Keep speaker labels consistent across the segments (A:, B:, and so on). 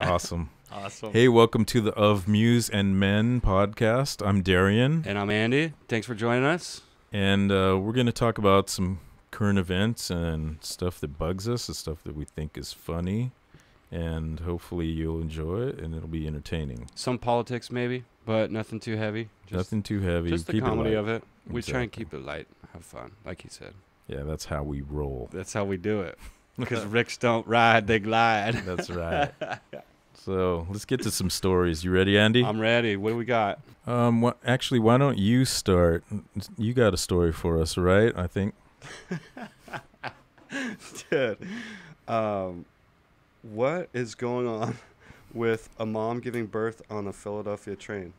A: Awesome.
B: Awesome.
A: Hey, welcome to the Of Muse and Men podcast. I'm Darian.
B: And I'm Andy. Thanks for joining us.
A: And we're going to talk about some current events and stuff that bugs us, the stuff that we think is funny. And hopefully you'll enjoy it and it'll be entertaining.
B: Some politics maybe, but nothing too heavy.
A: Nothing too heavy.
B: Just the
A: Keep
B: comedy
A: it light.
B: of it. We try and
A: Exactly.
B: keep it light, have fun, like he said.
A: Yeah, that's how we roll.
B: That's how we do it. Because Ricks don't ride, they glide.
A: That's right. So let's get to some stories. You ready, Andy?
B: I'm ready. What do we got?
A: Actually, why don't you start? You got a story for us, right? I think.
B: Dude, what is going on with a mom giving birth on a Philadelphia train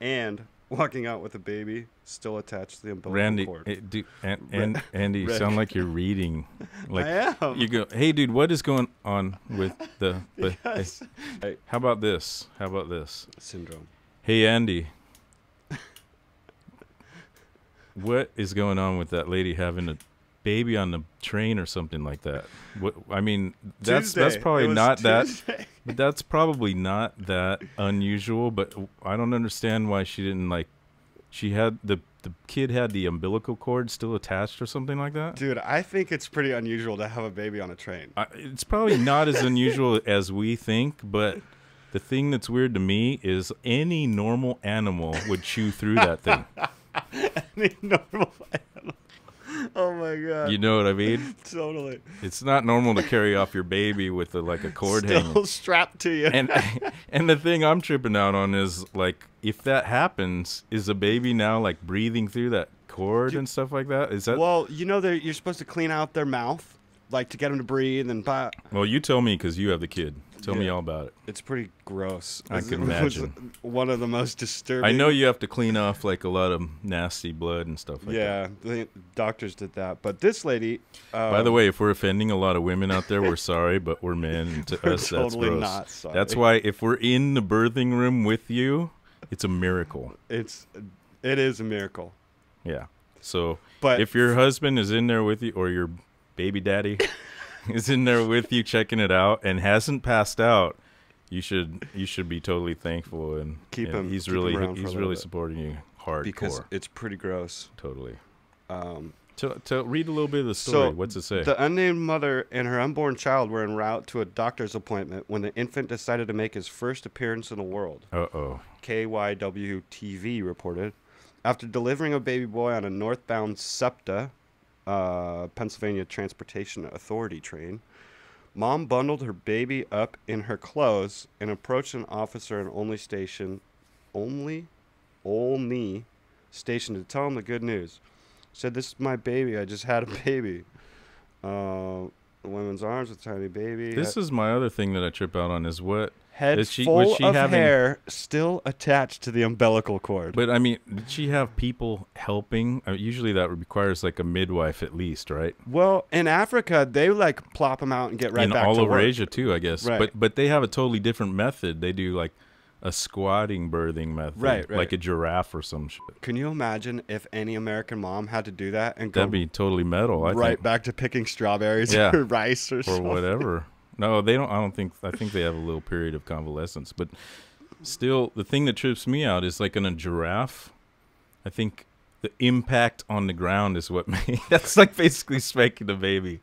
B: and walking out with a baby still attached to the umbilical cord?
A: Andy, you sound like you're reading. Like
B: I am.
A: you go, hey, dude, what is going on with the?
B: Yes.
A: Hey, how about this? How about this?
B: Syndrome.
A: Hey, Andy, what is going on with that lady having a baby on the train or something like that? What I mean, that's probably not
B: Tuesday.
A: that. But that's probably not that unusual. But I don't understand why she didn't like. She had the kid had the umbilical cord still attached or something like that.
B: Dude, I think it's pretty unusual to have a baby on a train.
A: It's probably not as unusual as we think, but the thing that's weird to me is any normal animal would chew through that thing.
B: Any normal animal. Oh my god.
A: You know what I mean?
B: Totally.
A: It's not normal to carry off your baby with a cord hanging.
B: Still strapped to you.
A: And the thing I'm tripping out on is, like, if that happens, is the baby now, like, breathing through that cord and stuff like that? Is that?
B: Well, you know you're supposed to clean out their mouth, like, to get them to breathe and
A: Well, you tell me because you have the kid. Tell me all about it.
B: It's pretty gross.
A: I can imagine.
B: One of the most disturbing.
A: I know you have to clean off, like, a lot of nasty blood and stuff like that.
B: Yeah, the doctors did that. But this lady...
A: By the way, if we're offending a lot of women out there, we're sorry, but we're men. And to us,
B: totally
A: that's gross.
B: not sorry.
A: That's why if we're in the birthing room with you, it's a miracle.
B: It is a miracle.
A: Yeah. So
B: But
A: if your husband is in there with you, or your baby daddy is in there with you checking it out and hasn't passed out, you should be totally thankful and
B: keep him.
A: He's
B: keep him around for a
A: really
B: little bit.
A: supporting you hardcore
B: Because it's pretty gross.
A: Totally.
B: Um,
A: Read a little bit of the story.
B: So,
A: What's it say?
B: The unnamed mother and her unborn child were en route to a doctor's appointment when the infant decided to make his first appearance in the world.
A: Uh-oh.
B: KYW-TV reported. After delivering a baby boy on a northbound SEPTA, Pennsylvania Transportation Authority train, Mom bundled her baby up in her clothes and approached an officer in Olney Station to tell him the good news. Said, "This is my baby. I just had a baby." The woman's arms with a tiny baby.
A: This is my other thing that I trip out on is what
B: Head
A: was she
B: full of
A: having,
B: hair still attached to the umbilical cord.
A: But I mean, did she have people helping? Usually that requires like a midwife at least, right?
B: Well, in Africa, they like plop them out and get right back to work.
A: And all over Asia too, I guess.
B: Right.
A: But they have a totally different method. They do like a squatting birthing method,
B: Right.
A: like a giraffe or some shit.
B: Can you imagine if any American mom had to do that and go
A: That'd be totally metal. I think.
B: back to picking strawberries
A: Yeah.
B: or rice or something?
A: Whatever. No, they don't. I think they have a little period of convalescence, but still, the thing that trips me out is like in a giraffe. I think the impact on the ground is what made. That's like basically spanking the baby.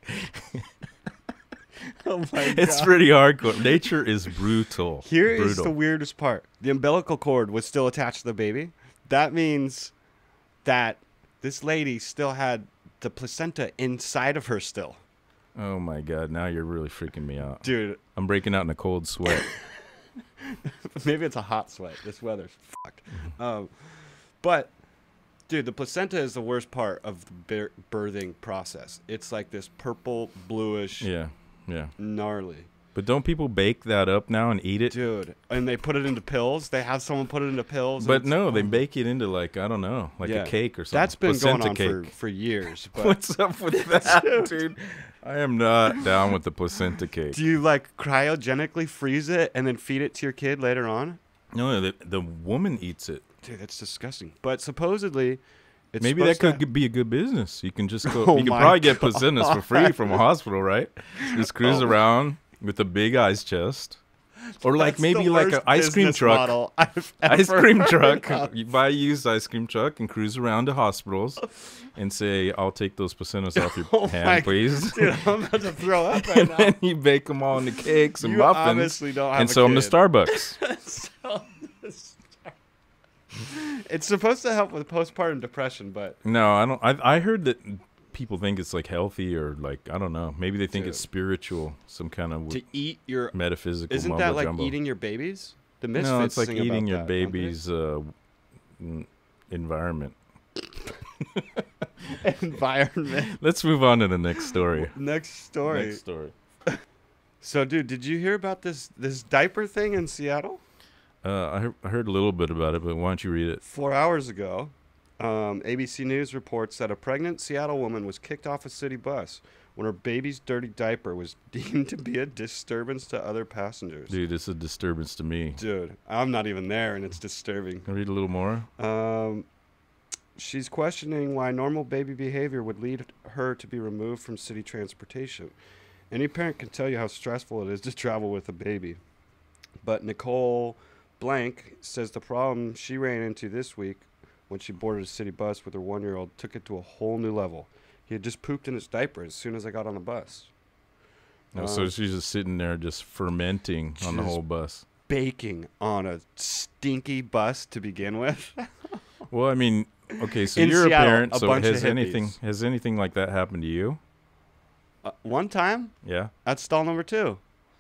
B: Oh my God.
A: It's pretty hardcore. Nature is brutal.
B: Here is the weirdest part. The umbilical cord was still attached to the baby. That means that this lady still had the placenta inside of her still.
A: Oh my God! Now you're really freaking me out,
B: Dude.
A: I'm breaking out in a cold sweat.
B: Maybe it's a hot sweat. This weather's fucked. But, dude, the placenta is the worst part of the birthing process. It's like this purple, bluish,
A: Yeah.
B: gnarly.
A: But don't people bake that up now and eat it?
B: Dude, and they put it into pills. They have someone put it into pills.
A: But no, they bake it into like, I don't know, like a cake or something.
B: That's been
A: Placenta
B: going on
A: cake.
B: for years. But
A: What's up with that, dude? I am not down with the placenta cake.
B: do you like cryogenically freeze it and then feed it to your kid later on?
A: No, the woman eats it.
B: Dude, that's disgusting. But supposedly, it's
A: Maybe that
B: supposed
A: could be a good business. You can just go.
B: Oh
A: you can
B: my
A: probably get
B: God.
A: placentas for free from a hospital, right? Just cruise around with a big ice chest. Or like
B: That's
A: maybe
B: the
A: like an
B: worst
A: ice cream
B: business
A: truck.
B: model I've
A: Ice
B: ever
A: cream
B: heard
A: truck.
B: of.
A: You buy a used ice cream truck and cruise around to hospitals and say, "I'll take those placentas off your
B: Oh my
A: hand, please."
B: Dude, I'm about to throw up right
A: And
B: now.
A: then you bake them all into cakes and
B: You
A: muffins
B: obviously don't have
A: and
B: a
A: sell them to
B: kid.
A: Starbucks.
B: It's supposed to help with postpartum depression, but
A: No, I don't. I heard that people think it's like healthy or like I don't know. Maybe they think
B: Dude.
A: it's spiritual, some kind of
B: to eat your
A: metaphysical.
B: isn't
A: mumbo
B: that like
A: jumbo.
B: eating your babies? The Misfits
A: No, it's like
B: sing
A: eating
B: about
A: your
B: that, don't they?
A: baby's environment.
B: Environment.
A: Let's move on to the next story.
B: Next story.
A: Next story.
B: So, dude, did you hear about this diaper thing in Seattle?
A: I heard a little bit about it, but why don't you read it?
B: 4 hours ago, ABC News reports that a pregnant Seattle woman was kicked off a city bus when her baby's dirty diaper was deemed to be a disturbance to other passengers.
A: Dude, it's a disturbance to me.
B: Dude, I'm not even there, and it's disturbing.
A: Can I read a little more?
B: She's questioning why normal baby behavior would lead her to be removed from city transportation. Any parent can tell you how stressful it is to travel with a baby. But Nicole Blank says the problem she ran into this week when she boarded a city bus with her 1-year-old took it to a whole new level. He had just pooped in his diaper as soon as I got on the bus.
A: Oh, so she's just sitting there just fermenting on the
B: just-
A: whole bus.
B: Baking on a stinky bus to begin with.
A: Well, I mean, okay, so
B: In
A: you're
B: Seattle,
A: a parent,
B: a
A: so
B: bunch of
A: has anything like that happened to you?
B: One time
A: Yeah?
B: at stall number 2.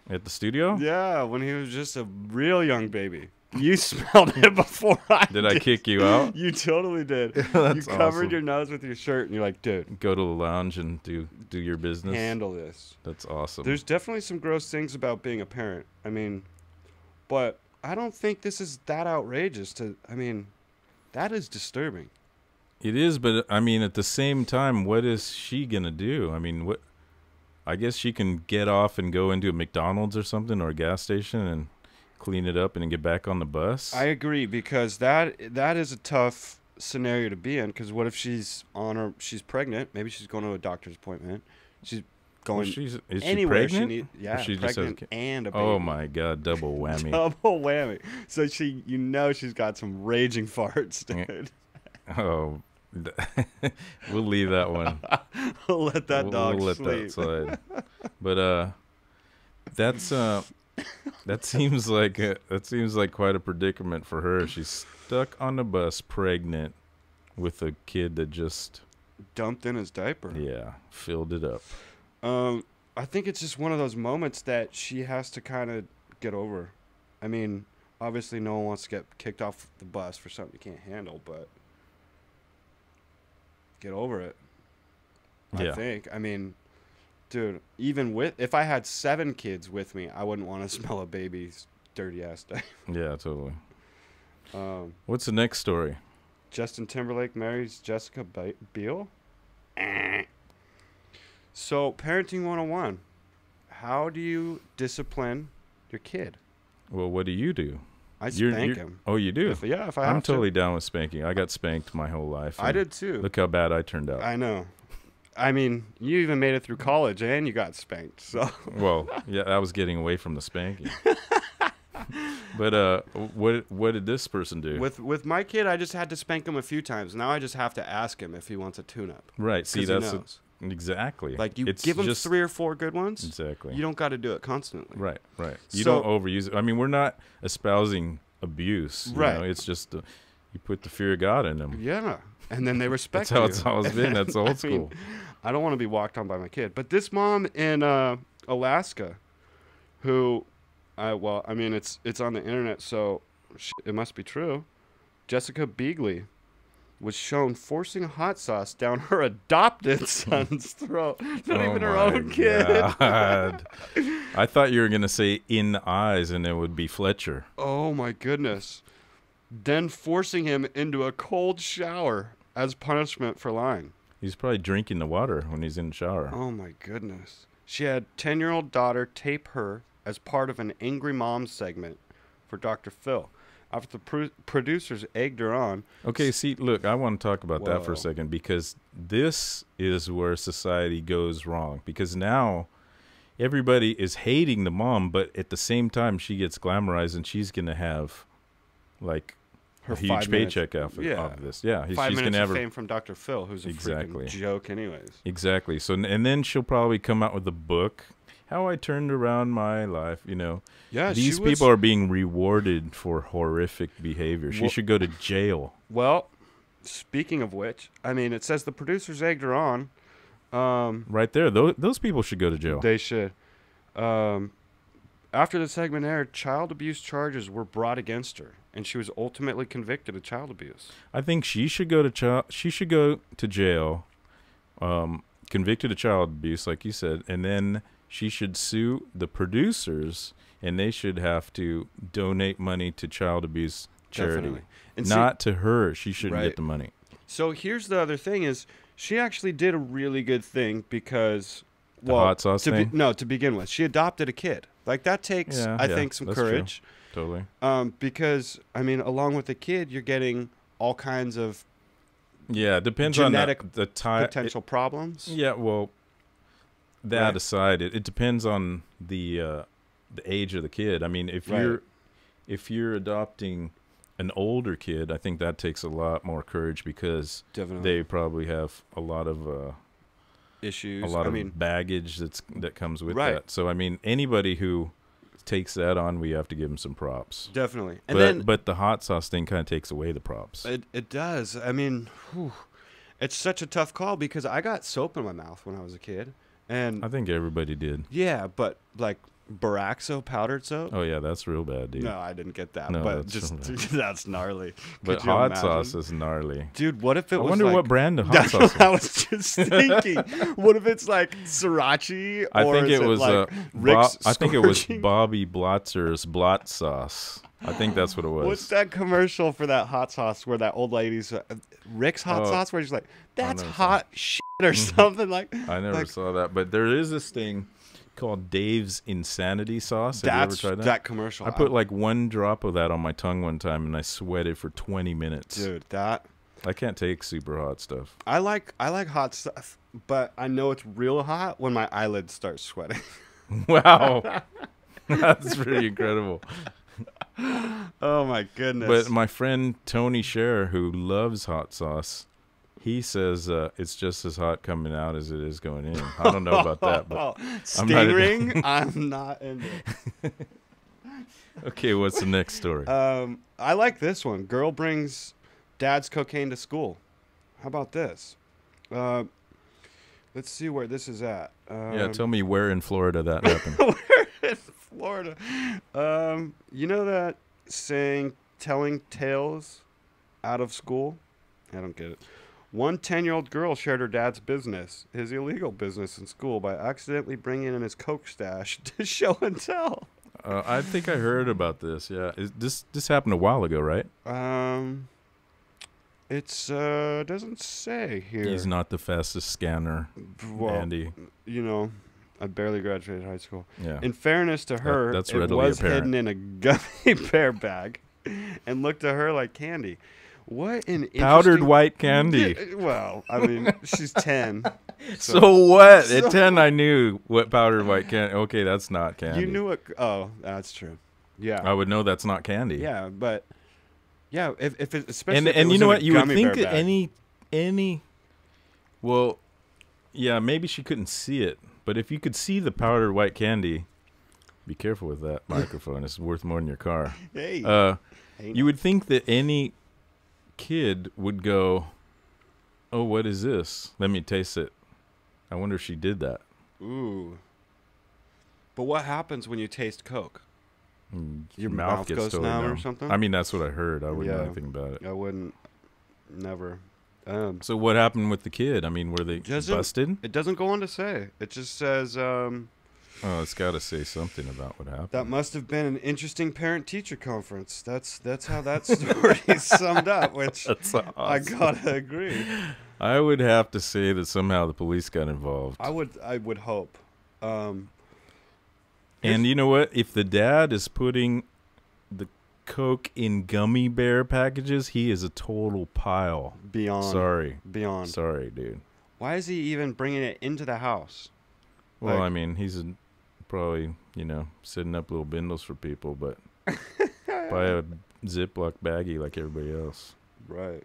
A: At the studio?
B: Yeah, when he was just a real young baby. You smelled it before I
A: Did I kick you out?
B: You totally did.
A: That's
B: You covered
A: awesome.
B: your nose with your shirt, and you're like, dude,
A: Go to the lounge and do your business.
B: handle this.
A: That's awesome.
B: There's definitely some gross things about being a parent. I mean, but I don't think this is that outrageous that is disturbing.
A: It is, but I mean, at the same time, what is she gonna do? I mean, what? I guess she can get off and go into a McDonald's or something or a gas station and clean it up and then get back on the bus.
B: I agree, because that is a tough scenario to be in, because what if she's pregnant, maybe she's going to a doctor's appointment, she's going
A: is she
B: anywhere
A: pregnant?
B: yeah,
A: Or she just has a
B: pregnant
A: kid?
B: and a baby.
A: Oh my God, double whammy.
B: Double whammy. So she's got some raging farts, dude.
A: Oh, we'll leave that one.
B: We'll let that dog
A: we'll let
B: sleep.
A: that slide. But that's that seems like quite a predicament for her. She's stuck on the bus, pregnant, with a kid that just
B: Dumped in his diaper.
A: filled it up.
B: I think it's just one of those moments that she has to kind of get over. I mean, obviously no one wants to get kicked off the bus for something you can't handle, but get over it.
A: Yeah.
B: I think. I mean, dude, if I had 7 kids with me, I wouldn't want to smell a baby's dirty ass diaper.
A: Yeah, totally. What's the next story?
B: Justin Timberlake marries Jessica Biel? So, parenting 101. How do you discipline your kid?
A: Well, what do you do?
B: I spank him.
A: Oh, you do?
B: If I have to.
A: I'm totally down with spanking. I got spanked my whole life.
B: I
A: and
B: did too.
A: Look how bad I turned out.
B: I know. I mean, you even made it through college and you got spanked. So,
A: Well, yeah, I was getting away from the spanking. But what did this person do?
B: with my kid, I just had to spank him a few times. Now I just have to ask him if he wants a tune-up.
A: Right. See,
B: 'Cause he
A: that's
B: knows.
A: exactly.
B: Like, you
A: It's
B: give him
A: just,
B: 3 or 4 good ones.
A: Exactly.
B: You don't got to do it constantly.
A: Right. You
B: So-
A: don't overuse it. I mean, we're not espousing abuse. You
B: Right.
A: know? It's just you put the fear of God in them.
B: Yeah. And then they respect
A: That's how
B: you.
A: it's always been. That's old school.
B: I don't want to be walked on by my kid. But this mom in Alaska, who, it's on the internet, so it must be true. Jessica Beagley was shown forcing hot sauce down her adopted son's throat. Not even her own kid.
A: God. I thought you were gonna say in the eyes, and it would be Fletcher.
B: Oh my goodness. Then forcing him into a cold shower as punishment for lying.
A: He's probably drinking the water when he's in the shower.
B: Oh my goodness. She had 10-year-old daughter tape her as part of an Angry Mom segment for Dr. Phil. After the producers egged her on.
A: Okay, see, look, I want to talk about that for a
B: Whoa.
A: second, because this is where society goes wrong. Because now everybody is hating the mom, but at the same time she gets glamorized and she's gonna have like
B: Her
A: a
B: 5
A: huge
B: minutes.
A: paycheck off of this. Yeah,
B: 5
A: she's
B: minutes
A: gonna have
B: of
A: her
B: fame from Dr. Phil, who's a
A: Exactly.
B: freaking joke anyways.
A: exactly. So and then she'll probably come out with a book, How I Turned Around My Life.
B: Yeah,
A: These
B: she was,
A: people are being rewarded for horrific behavior. She
B: Well-
A: should go to jail.
B: Well, speaking of which, I mean, it says the producers egged her on.
A: Right there, those people should go to jail.
B: They should. After the segment aired, child abuse charges were brought against her, and she was ultimately convicted of child abuse.
A: I think she should go to jail, convicted of child abuse, like you said, and then she should sue the producers, and they should have to donate money to child abuse charity,
B: Definitely. And
A: not to her. She shouldn't
B: Right.
A: get the money.
B: So here's the other thing: is she actually did a really good thing because,
A: The hot sauce thing?
B: to begin with, she adopted a kid. Like that takes,
A: Yeah,
B: I
A: yeah,
B: think, some
A: that's true.
B: courage.
A: Totally.
B: Because I mean, along with the kid, you're getting all kinds of
A: Yeah, it depends
B: Genetic
A: on the type.
B: potential problems.
A: Yeah, well, that
B: Right.
A: aside, it depends on the age of the kid. I mean, if
B: Right.
A: you're adopting an older kid, I think that takes a lot more courage because
B: Definitely
A: they probably have a lot of
B: issues.
A: a lot of baggage that comes with
B: Right.
A: that. So I mean, anybody who takes that on, we have to give them some props.
B: definitely. And
A: But the hot sauce thing kind of takes away the props.
B: then it does. I mean, it's such a tough call because I got soap in my mouth when I was a kid, and
A: I think everybody did.
B: yeah, but like Baraxo powdered soap.
A: Oh yeah, that's real bad, dude.
B: No, I didn't get that.
A: No,
B: but
A: that's
B: just
A: so
B: that's gnarly.
A: But
B: Could you
A: hot
B: imagine?
A: sauce is gnarly.
B: Dude, what if it
A: I
B: was
A: wonder
B: like,
A: what brand of hot
B: That's
A: sauce.
B: what I was just thinking. What if it's like sriracha?
A: I
B: or
A: think
B: is
A: it was
B: like Rick's
A: I think it was
B: Scorching?
A: Bobby Blotzer's Blot Sauce. I think that's what it was.
B: What's that commercial for that hot sauce where that old lady's Rick's hot
A: Oh,
B: sauce where she's like, "That's
A: never saw
B: hot shit" or something like.
A: I never
B: like,
A: saw that, but there is this thing called Dave's Insanity Sauce. Have you ever
B: That's
A: tried that?
B: that commercial.
A: I put like one drop of that on my tongue one time, and I sweated for 20 minutes.
B: dude, that
A: I can't take super hot stuff.
B: I like hot stuff, but I know it's real hot when my eyelids start sweating.
A: Wow, that's pretty incredible.
B: Oh my goodness!
A: But my friend Tony Scher, who loves hot sauce, he says it's just as hot coming out as it is going in. I don't know about that, but
B: Sting ring, I'm not into it.
A: okay, what's the next story?
B: I like this one. Girl brings dad's cocaine to school. How about this? Let's see where this is at.
A: Yeah, tell me where in Florida that happened.
B: Where in Florida? You know that saying, telling tales out of school? I don't get it. One 10-year-old girl shared her dad's business, his illegal business in school, by accidentally bringing in his coke stash to show and tell.
A: I think I heard about this. Yeah, this happened a while ago, right?
B: It's doesn't say here.
A: He's not the fastest scanner,
B: Well,
A: Andy.
B: you know, I barely graduated high school.
A: Yeah.
B: In fairness to her,
A: that's
B: it
A: readily
B: was
A: apparent.
B: hidden in a gummy bear bag and looked to her like candy. What an
A: Powdered
B: interesting-
A: white candy.
B: Yeah, well, I mean, she's 10.
A: So what?
B: So-
A: At 10, I knew what powdered white candy. Okay, that's not candy.
B: You knew it. Oh, that's true. Yeah.
A: I would know that's not candy.
B: Yeah, but yeah, if it, especially
A: And
B: if it
A: and you
B: was
A: know
B: in a
A: what? You would
B: gummy
A: think
B: bear
A: that
B: bag.
A: any. Well, yeah, maybe she couldn't see it, but if you could see the powdered white candy, be careful with that microphone. It's worth more than your car.
B: Hey,
A: You would think that any kid would go, "Oh, what is this? Let me taste it." I wonder if she did that.
B: Ooh. But what happens when you taste Coke? Your mouth
A: gets
B: goes
A: totally
B: numb or
A: numb.
B: something?
A: I mean, that's what I heard. I wouldn't know
B: Yeah.
A: anything about it.
B: I wouldn't. Never.
A: So what happened with the kid? I mean, were they
B: Doesn't-
A: busted?
B: It doesn't go on to say. It just says
A: Oh, it's got to say something about what happened.
B: that must have been an interesting parent-teacher conference. That's how that story is summed up, which
A: That's
B: I
A: awesome.
B: gotta agree.
A: I would have to say that somehow the police got involved.
B: I would hope.
A: And you know what? If the dad is putting the Coke in gummy bear packages, he is a total pile.
B: Beyond.
A: Sorry, dude.
B: Why is he even bringing it into the house?
A: Well,
B: Like-
A: I mean, he's a probably, setting up little bindles for people, but buy a Ziploc baggie like everybody else.
B: Right.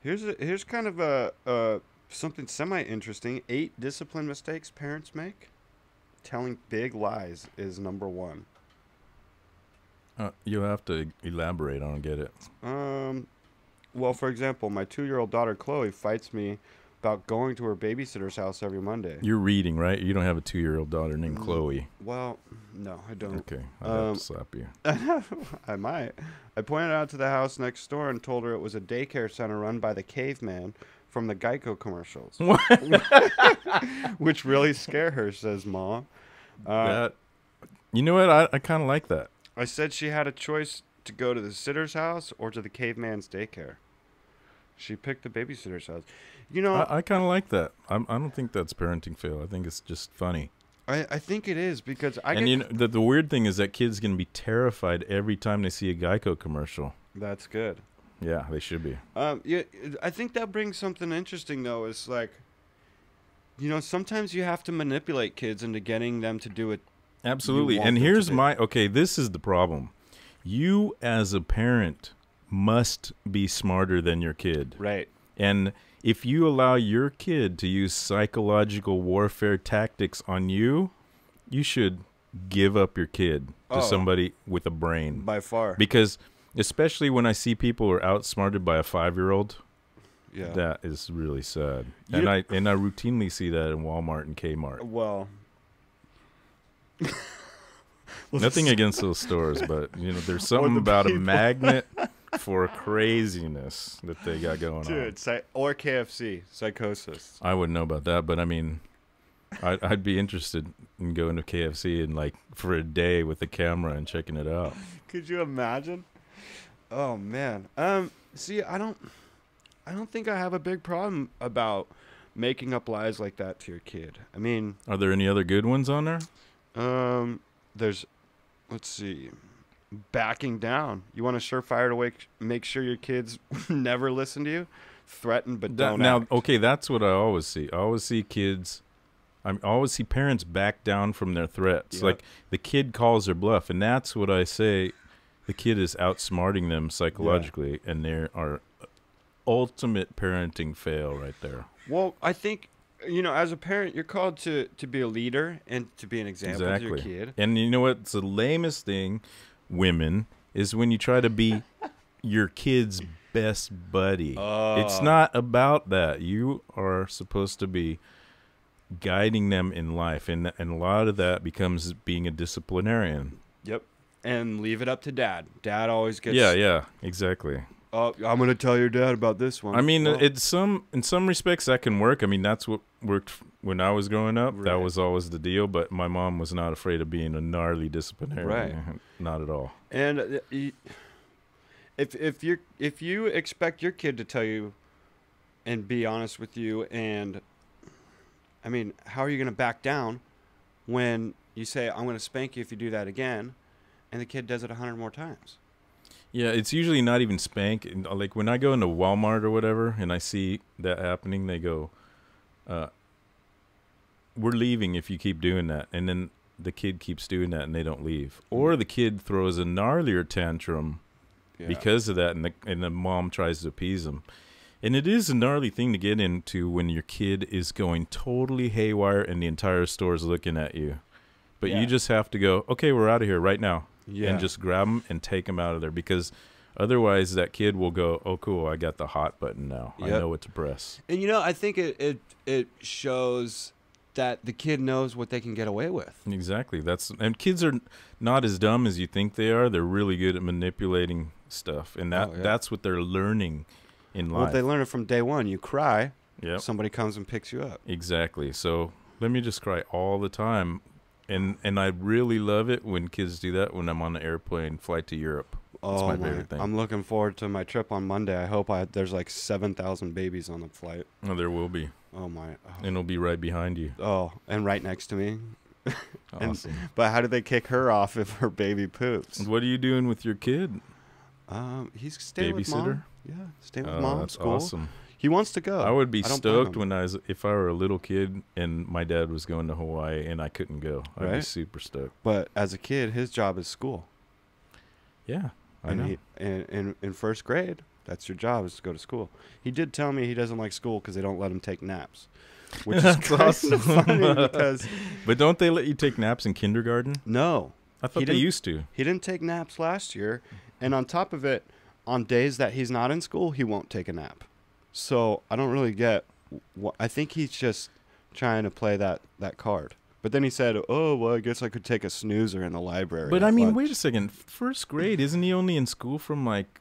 B: Here's kind of a something semi-interesting. 8 discipline mistakes parents make. Telling big lies is number 1.
A: You have to elaborate. I don't get it.
B: Well, for example, my 2-year-old daughter Chloe fights me about going to her babysitter's house every Monday.
A: You're reading, right? You don't have a 2-year-old daughter named Chloe.
B: Well, no, I don't.
A: Okay, I'll have to slap you.
B: I might. I pointed out to the house next door and told her it was a daycare center run by the caveman from the Geico commercials.
A: What?
B: Which really scare her, says Mom.
A: You know what? I kind of like that.
B: I said she had a choice to go to the sitter's house or to the caveman's daycare. She picked the babysitter's house.
A: I kind of like that. I don't think that's parenting fail. I think it's just funny.
B: I think it is because
A: the weird thing is that kids can be terrified every time they see a Geico commercial.
B: That's good.
A: Yeah, they should be.
B: Yeah, I think that brings something interesting though. Is like, sometimes you have to manipulate kids into getting them to do it.
A: Absolutely. And here's this is the problem. You as a parent must be smarter than your kid.
B: Right.
A: And if you allow your kid to use psychological warfare tactics on you, you should give up your kid to somebody with a brain.
B: By far.
A: Because especially when I see people who are outsmarted by a 5-year-old, that is really sad. And I routinely see that in Walmart and Kmart.
B: Well,
A: nothing against those stores, but there's something about a magnet for craziness that they got going on.
B: Or KFC psychosis.
A: I wouldn't know about that, but I mean, I'd be interested in going to KFC and like for a day with a camera and checking it out.
B: Could you imagine? Oh man. See, I don't think I have a big problem about making up lies like that to your kid. I mean,
A: are there any other good ones on there?
B: There's, let's see, backing down. You want a surefire to make sure your kids never listen to you? Threaten but don't act.
A: Okay, that's what I always see. I always see parents back down from their threats. Yep. Like the kid calls their bluff, and that's what I say. The kid is outsmarting them psychologically, and they are ultimate parenting fail right there.
B: Well, I think, as a parent, you're called to be a leader and to be an example to your kid.
A: And you know what's the lamest thing, women, is when you try to be your kid's best buddy. It's not about that. You are supposed to be guiding them in life, and a lot of that becomes being a disciplinarian.
B: Yep. And leave it up to dad. Dad always gets...
A: Yeah, exactly.
B: I'm going to tell your dad about this one.
A: I mean, in some respects that can work. I mean, that's what worked when I was growing up. Right. That was always the deal. But my mom was not afraid of being a gnarly disciplinarian. Right. Not at all.
B: And if you expect your kid to tell you and be honest with you, and I mean, how are you going to back down when you say, I'm going to spank you if you do that again, and the kid does it 100 more times?
A: Yeah, it's usually not even spank. Like when I go into Walmart or whatever and I see that happening, they go, we're leaving if you keep doing that. And then the kid keeps doing that and they don't leave. Or the kid throws a gnarlier tantrum because of that, and the mom tries to appease them. And it is a gnarly thing to get into when your kid is going totally haywire and the entire store is looking at you. But you just have to go, okay, we're out of here right now. Yeah. And just grab them and take them out of there, because otherwise that kid will go, oh, cool, I got the hot button now. Yep. I know what to press.
B: And, I think it shows that the kid knows what they can get away with.
A: Exactly. And kids are not as dumb as you think they are. They're really good at manipulating stuff, and that's what they're learning in life.
B: Well, they learn it from day one. You cry,
A: somebody
B: comes and picks you up.
A: Exactly. So let me just cry all the time. And I really love it when kids do that when I'm on the airplane flight to Europe. That's my favorite thing.
B: I'm looking forward to my trip on Monday. I hope there's like 7,000 babies on the flight.
A: Oh, there will be.
B: Oh, my. Oh.
A: And it'll be right behind you.
B: Oh, and right next to me.
A: Awesome.
B: But how do they kick her off if her baby poops?
A: What are you doing with your kid?
B: He's staying with mom.
A: Babysitter?
B: Yeah, staying with mom.
A: That's
B: school.
A: awesome.
B: He wants to go.
A: I would be
B: don't blame
A: stoked
B: him.
A: if I were a little kid and my dad was going to Hawaii and I couldn't go. I'd be
B: Right.
A: super stoked.
B: But as a kid, his job is school.
A: Yeah, I
B: And
A: know.
B: in first grade, that's your job, is to go to school. He did tell me he doesn't like school because they don't let him take naps, which is
A: That's
B: kind
A: awesome.
B: of funny because
A: But don't they let you take naps in kindergarten?
B: no,
A: I thought
B: He
A: they
B: didn't-
A: used to.
B: he didn't take naps last year, and on top of it, on days that he's not in school, he won't take a nap. So I don't really get. I think he's just trying to play that card. But then he said, "Oh well, I guess I could take a snoozer in the library."
A: But
B: at
A: I mean,
B: lunch."
A: wait a second. First grade, isn't he only in school from like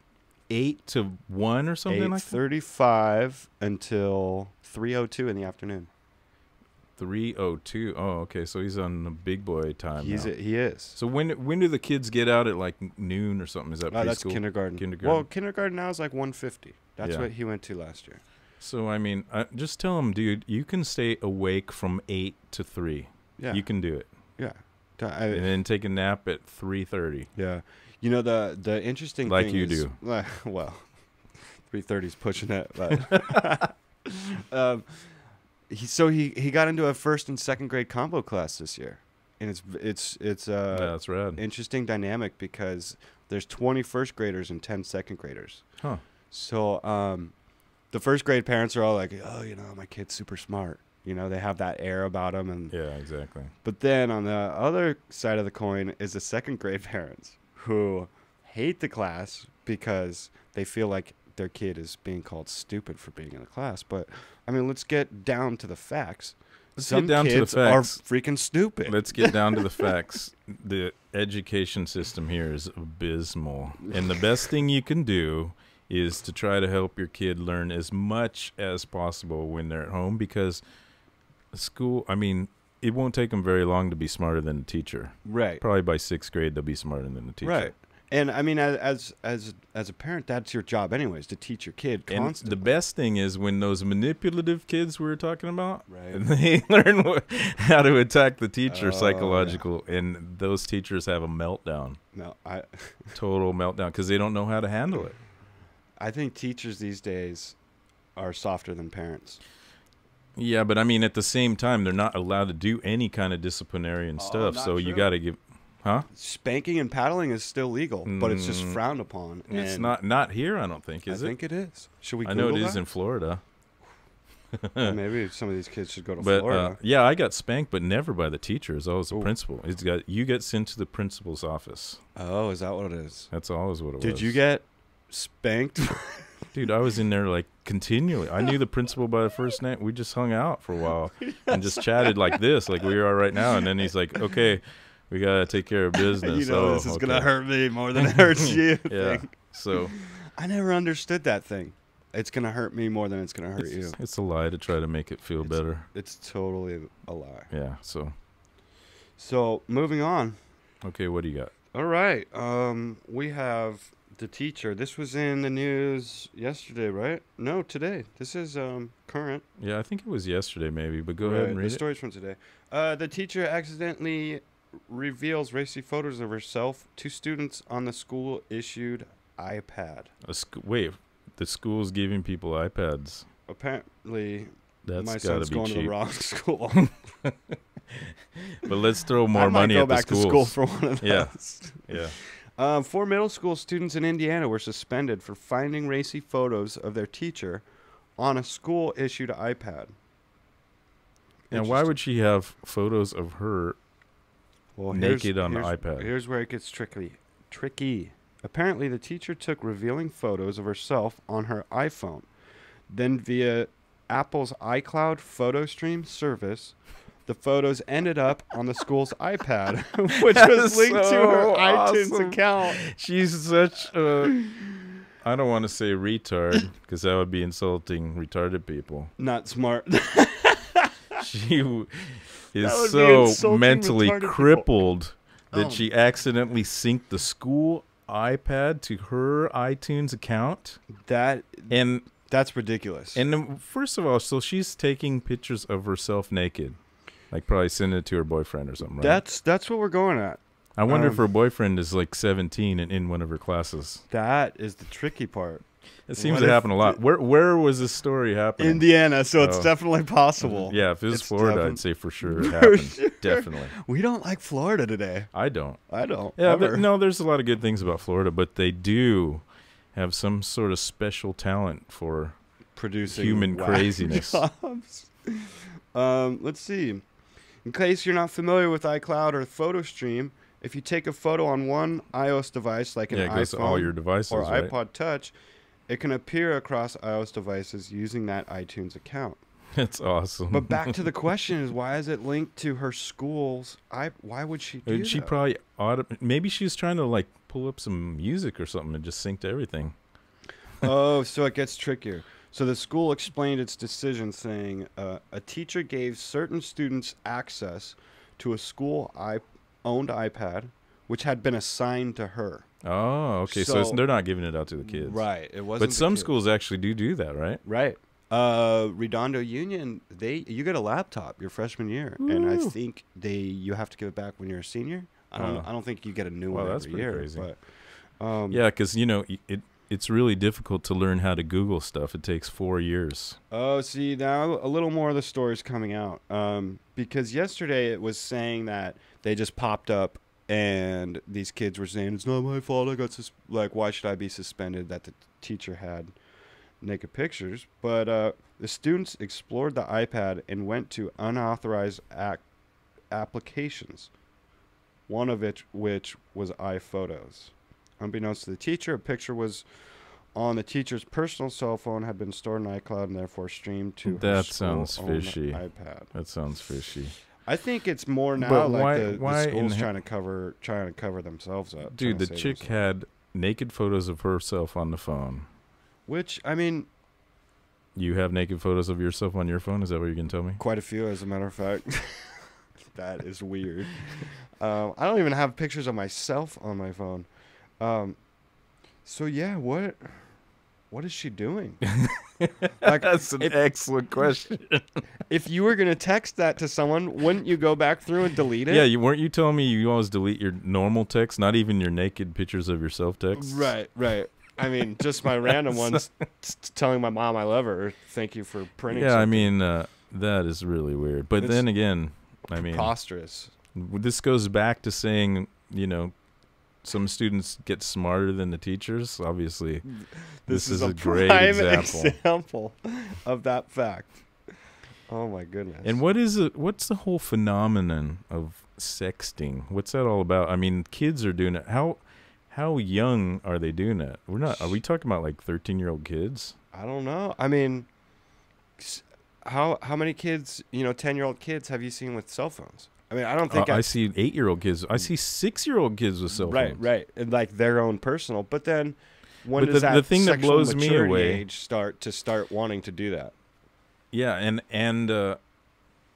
A: 8 to 1 or something like that?
B: 8:35 until 3:02 in the afternoon.
A: 3:02. Oh, okay. So he's on the big boy time now.
B: He is.
A: So when do the kids get out at like noon or something? Is that preschool?
B: That's kindergarten.
A: Kindergarten.
B: Well, kindergarten now is like 1:50. That's
A: Yeah.
B: what he went to last year.
A: So I mean, just tell him, dude, you can stay awake from 8 to 3.
B: Yeah.
A: You can do it,
B: Yeah.
A: and then take a nap at 3:30.
B: Yeah. You know the interesting
A: Like
B: thing
A: you
B: is,
A: do.
B: Well, 3:30 is pushing it, but he got into a first and second grade combo class this year, and it's
A: Yeah, that's rad.
B: interesting dynamic because there's 20 first graders and 10 second graders.
A: Huh.
B: So the first grade parents are all like, "Oh, you know, my kid's super smart." You know, they have that air about them, and
A: Yeah, exactly.
B: but then on the other side of the coin is the second grade parents who hate the class because they feel like their kid is being called stupid for being in the class. But I mean, let's get down to the facts.
A: Let's
B: Some
A: get down to the
B: kids are
A: facts.
B: freaking stupid.
A: Let's get down to the facts. The education system here is abysmal. And the best thing you can do is to try to help your kid learn as much as possible when they're at home, because school, I mean, it won't take them very long to be smarter than the teacher.
B: Right.
A: Probably by 6th grade, they'll be smarter than the teacher.
B: Right. And I mean, as a parent, that's your job anyways, to teach your kid
A: And
B: constantly.
A: the best thing is when those manipulative kids we were talking about,
B: Right.
A: and they learn how to attack the teacher,
B: Oh,
A: psychological, and those teachers have a meltdown,
B: No,
A: total meltdown, because they don't know how to handle it.
B: I think teachers these days are softer than parents.
A: Yeah, but I mean, at the same time, they're not allowed to do any kind of disciplinarian stuff,
B: not
A: so you
B: true.
A: got to give, huh?
B: Spanking and paddling is still legal, but it's just
A: Mm,
B: frowned upon.
A: It's
B: and
A: not here, I don't think, is
B: I
A: it?
B: think it is. Should we?
A: I know it
B: Google
A: is
B: that?
A: in Florida.
B: Well, maybe some of these kids should go to
A: But
B: Florida.
A: yeah, I got spanked, but never by the teacher. It's always the
B: Ooh.
A: principal. You get sent to the principal's office.
B: Oh, is that what it is?
A: That's always what it was.
B: Did you get spanked?
A: Dude, I was in there like continually. I knew the principal by the first name. We just hung out for a while and just chatted like this, like we are right now. And then he's like, "Okay, we gotta take care of business."
B: You know,
A: Oh,
B: this is
A: okay.
B: gonna hurt me more than it hurts you.
A: Yeah.
B: thing.
A: So
B: I never understood that thing. It's gonna hurt me more than it's gonna hurt you.
A: it's a lie to try to make it feel better.
B: It's totally a lie.
A: Yeah. So
B: So moving on.
A: okay, what do you got?
B: All right. We have the teacher. This was in the news yesterday, right? No, today. This is current.
A: Yeah, I think it was yesterday, maybe. But go ahead
B: Right,
A: and
B: the
A: read it.
B: story's from today. The teacher accidentally reveals racy photos of herself to students on the school-issued iPad.
A: Wait, the school's giving people iPads.
B: Apparently,
A: That's
B: my
A: gotta
B: son's
A: be
B: going to the
A: cheap.
B: wrong school.
A: But let's throw
B: I
A: more
B: might
A: money
B: go
A: at the
B: back to
A: schools.
B: school for one of those.
A: Yeah. Yeah.
B: 4 middle school students in Indiana were suspended for finding racy photos of their teacher on a school-issued iPad.
A: And why would she have photos of her
B: Well,
A: naked on the
B: here's-
A: iPad?
B: Here's where it gets tricky. Apparently, the teacher took revealing photos of herself on her iPhone. Then, via Apple's iCloud photo stream service, the photos ended up on the school's iPad, which
A: That
B: was
A: is
B: linked to her
A: so
B: iTunes
A: awesome.
B: account.
A: She's such a, I don't want to say retard, because that would be insulting retarded people.
B: Not smart.
A: She
B: That
A: is
B: would be
A: so
B: insulting
A: mentally
B: retarded people.
A: crippled that
B: Oh.
A: she accidentally synced the school iPad to her iTunes account. And
B: That's ridiculous.
A: then, first of all, so she's taking pictures of herself naked, like probably sending it to her boyfriend or something, right?
B: That's what we're going at.
A: I wonder if her boyfriend is like 17 and in one of her classes.
B: That is the tricky part.
A: It seems to happen a lot. Where was this story happening?
B: Indiana, so it's definitely possible.
A: Yeah, if it was Florida, I'd say for sure it
B: For
A: happened.
B: sure.
A: Definitely.
B: We don't like Florida today.
A: I don't.
B: Yeah,
A: No, there's a lot of good things about Florida, but they do have some sort of special talent for
B: producing
A: human craziness.
B: Jobs. Let's see. In case you're not familiar with iCloud or PhotoStream, if you take a photo on one iOS device, like an
A: it goes
B: iPhone
A: to all your devices,
B: or
A: right?
B: iPod Touch, it can appear across iOS devices using that iTunes account.
A: That's awesome.
B: But back to the question is, why is it linked to her school's? Why would she do that?
A: She probably maybe she's trying to like pull up some music or something and just sync to everything.
B: Oh, so it gets trickier. So the school explained its decision, saying a teacher gave certain students access to a school-owned iPad, which had been assigned to her.
A: Oh, okay. So they're not giving it out to the kids,
B: right? It wasn't.
A: But some schools actually do that, right?
B: Right. Redondo Union, you get a laptop your freshman year, and I think you have to give it back when you're a senior. I don't think you get a new one
A: that's
B: every year.
A: crazy.
B: But
A: yeah, because it's really difficult to learn how to Google stuff. It takes 4 years.
B: Oh, see, now a little more of the story's coming out. Because yesterday it was saying that they just popped up and these kids were saying, it's not my fault, I got why should I be suspended, that the teacher had naked pictures. But the students explored the iPad and went to unauthorized applications, one of which was iPhotos. Unbeknownst to the teacher, a picture was on the teacher's personal cell phone, had been stored in iCloud, and therefore streamed to her school-owned iPad.
A: That sounds fishy.
B: I think it's more now
A: But
B: like
A: why
B: the school's trying to cover themselves up.
A: Dude, the chick had naked photos of herself on the phone.
B: Which, I mean,
A: you have naked photos of yourself on your phone? Is that what you can tell me?
B: Quite a few, as a matter of fact. That is weird. I don't even have pictures of myself on my phone. So yeah, what is she doing?
A: That's an excellent question.
B: If you were gonna text that to someone, wouldn't you go back through and delete it?
A: Yeah, weren't you telling me you always delete your normal text, not even your naked pictures of yourself text?
B: Right. I mean, just my random ones telling my mom I love her. Or thank you for printing.
A: Yeah,
B: something.
A: I mean, that is really weird. But then again, I mean,
B: preposterous.
A: This goes back to saying, some students get smarter than the teachers. Obviously, this is a great
B: example of that fact. Oh my goodness!
A: And what's the whole phenomenon of sexting? What's that all about? I mean, kids are doing it. How young are they doing it? Are we talking about like 13-year-old kids?
B: I don't know. I mean, how many kids, 10-year-old kids have you seen with cell phones? I mean, I don't think
A: I see 8-year-old kids. I see 6-year-old kids with cell phones.
B: Right, and like their own personal. But then, when does
A: the thing that blows me away
B: age start wanting to do that?
A: Yeah, and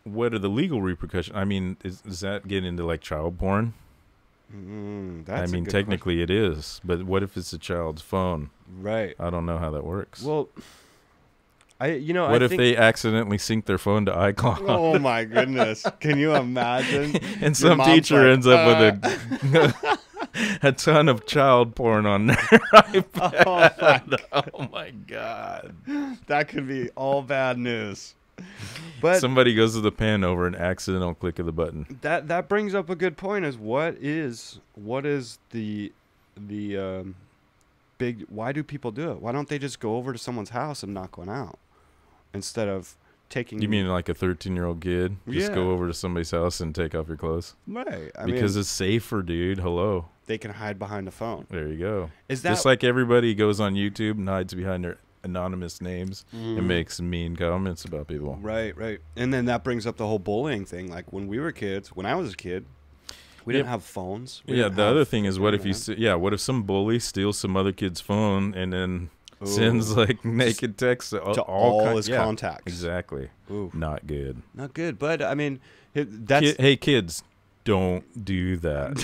A: what are the legal repercussions? I mean, does that get into like child porn?
B: That's
A: technically
B: question.
A: It is, but what if it's a child's phone?
B: Right.
A: I don't know how that works.
B: Well,
A: what if they accidentally sync their phone to iCloud?
B: Oh my goodness! Can you imagine?
A: And some teacher ends up with a ton of child porn on their iPad. Oh my god!
B: That could be all bad news. But
A: somebody goes to the pen over an accidental click of the button.
B: That brings up a good point. Is what is the big? Why do people do it? Why don't they just go over to someone's house and knock one out? Instead of taking...
A: You mean like a 13-year-old kid? Just go over to somebody's house and take off your clothes?
B: Right.
A: Because it's safer, dude. Hello.
B: They can hide behind the phone.
A: There you go.
B: Is that...
A: Just like everybody goes on YouTube and hides behind their anonymous names and makes mean comments about people.
B: Right. And then that brings up the whole bullying thing. Like when we were kids, when I was a kid, we didn't have phones. The
A: other thing is, what if some bully steals some other kid's phone and then... sends like naked texts to
B: all his contacts.
A: Exactly.
B: Ooh.
A: Not good.
B: Not good. But I mean, that's
A: hey kids, don't do that.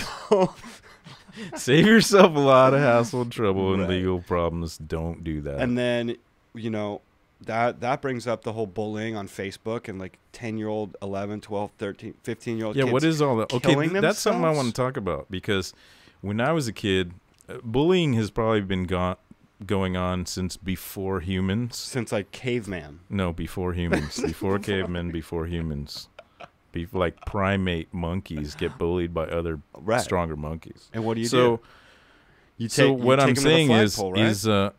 A: Save yourself a lot of hassle and trouble and legal problems. Don't do that.
B: And then that brings up the whole bullying on Facebook and like 10-year-old, 11, 12, 13, 15-year-old kids.
A: Yeah, what is all that? Okay, that's something I want to talk about because when I was a kid, bullying has probably been going on since before humans.
B: Since like caveman.
A: No, before humans. Before cavemen, before humans. Like primate monkeys get bullied by other stronger monkeys.
B: And what do you do?
A: What I'm saying is,
B: right?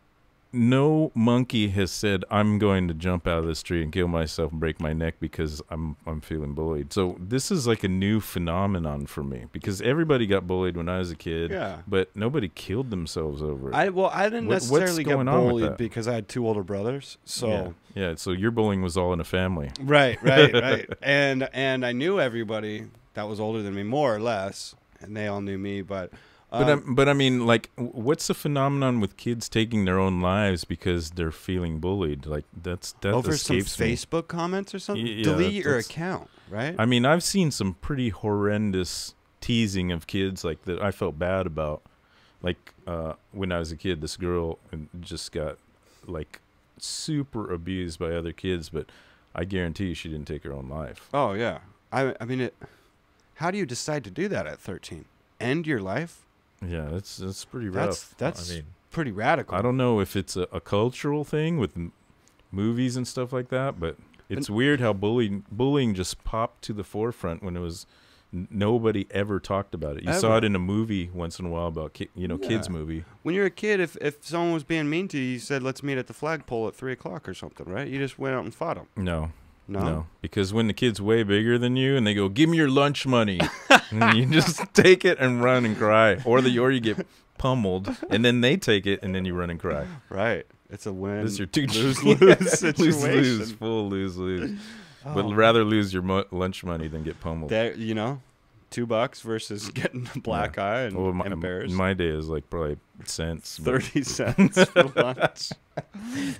A: No monkey has said, I'm going to jump out of this tree and kill myself and break my neck because I'm feeling bullied. So this is like a new phenomenon for me, because everybody got bullied when I was a kid, but nobody killed themselves over it.
B: I didn't necessarily get bullied because I had 2 older brothers. So
A: yeah, so your bullying was all in a family.
B: Right. And I knew everybody that was older than me, more or less, and they all knew me, but
A: I mean, like, what's the phenomenon with kids taking their own lives because they're feeling bullied? Like, that
B: over
A: escapes
B: some Facebook comments or something? Delete your account, right?
A: I mean, I've seen some pretty horrendous teasing of kids, like, that I felt bad about. Like, when I was a kid, this girl just got, like, super abused by other kids, but I guarantee you she didn't take her own life.
B: Oh, yeah. I mean, how do you decide to do that at 13? End your life?
A: Yeah, that's pretty rough.
B: That's pretty radical.
A: I don't know if it's a cultural thing with movies and stuff like that, but it's weird how bullying just popped to the forefront when it was nobody ever talked about it. You saw it in a movie once in a while about kids movie.
B: When you're a kid, if someone was being mean to you, you said, "Let's meet at the flagpole at 3:00 or something," right? You just went out and fought them. No,
A: because when the kid's way bigger than you and they go, "Give me your lunch money," and you just take it and run and cry, or you get pummeled, and then they take it and then you run and cry.
B: Right, it's a win.
A: This is your lose
B: situation.
A: lose, full lose. But rather lose your lunch money than get pummeled.
B: $2 versus getting a black eye and embarrassed.
A: My day is like probably cents.
B: 30 cents for lunch.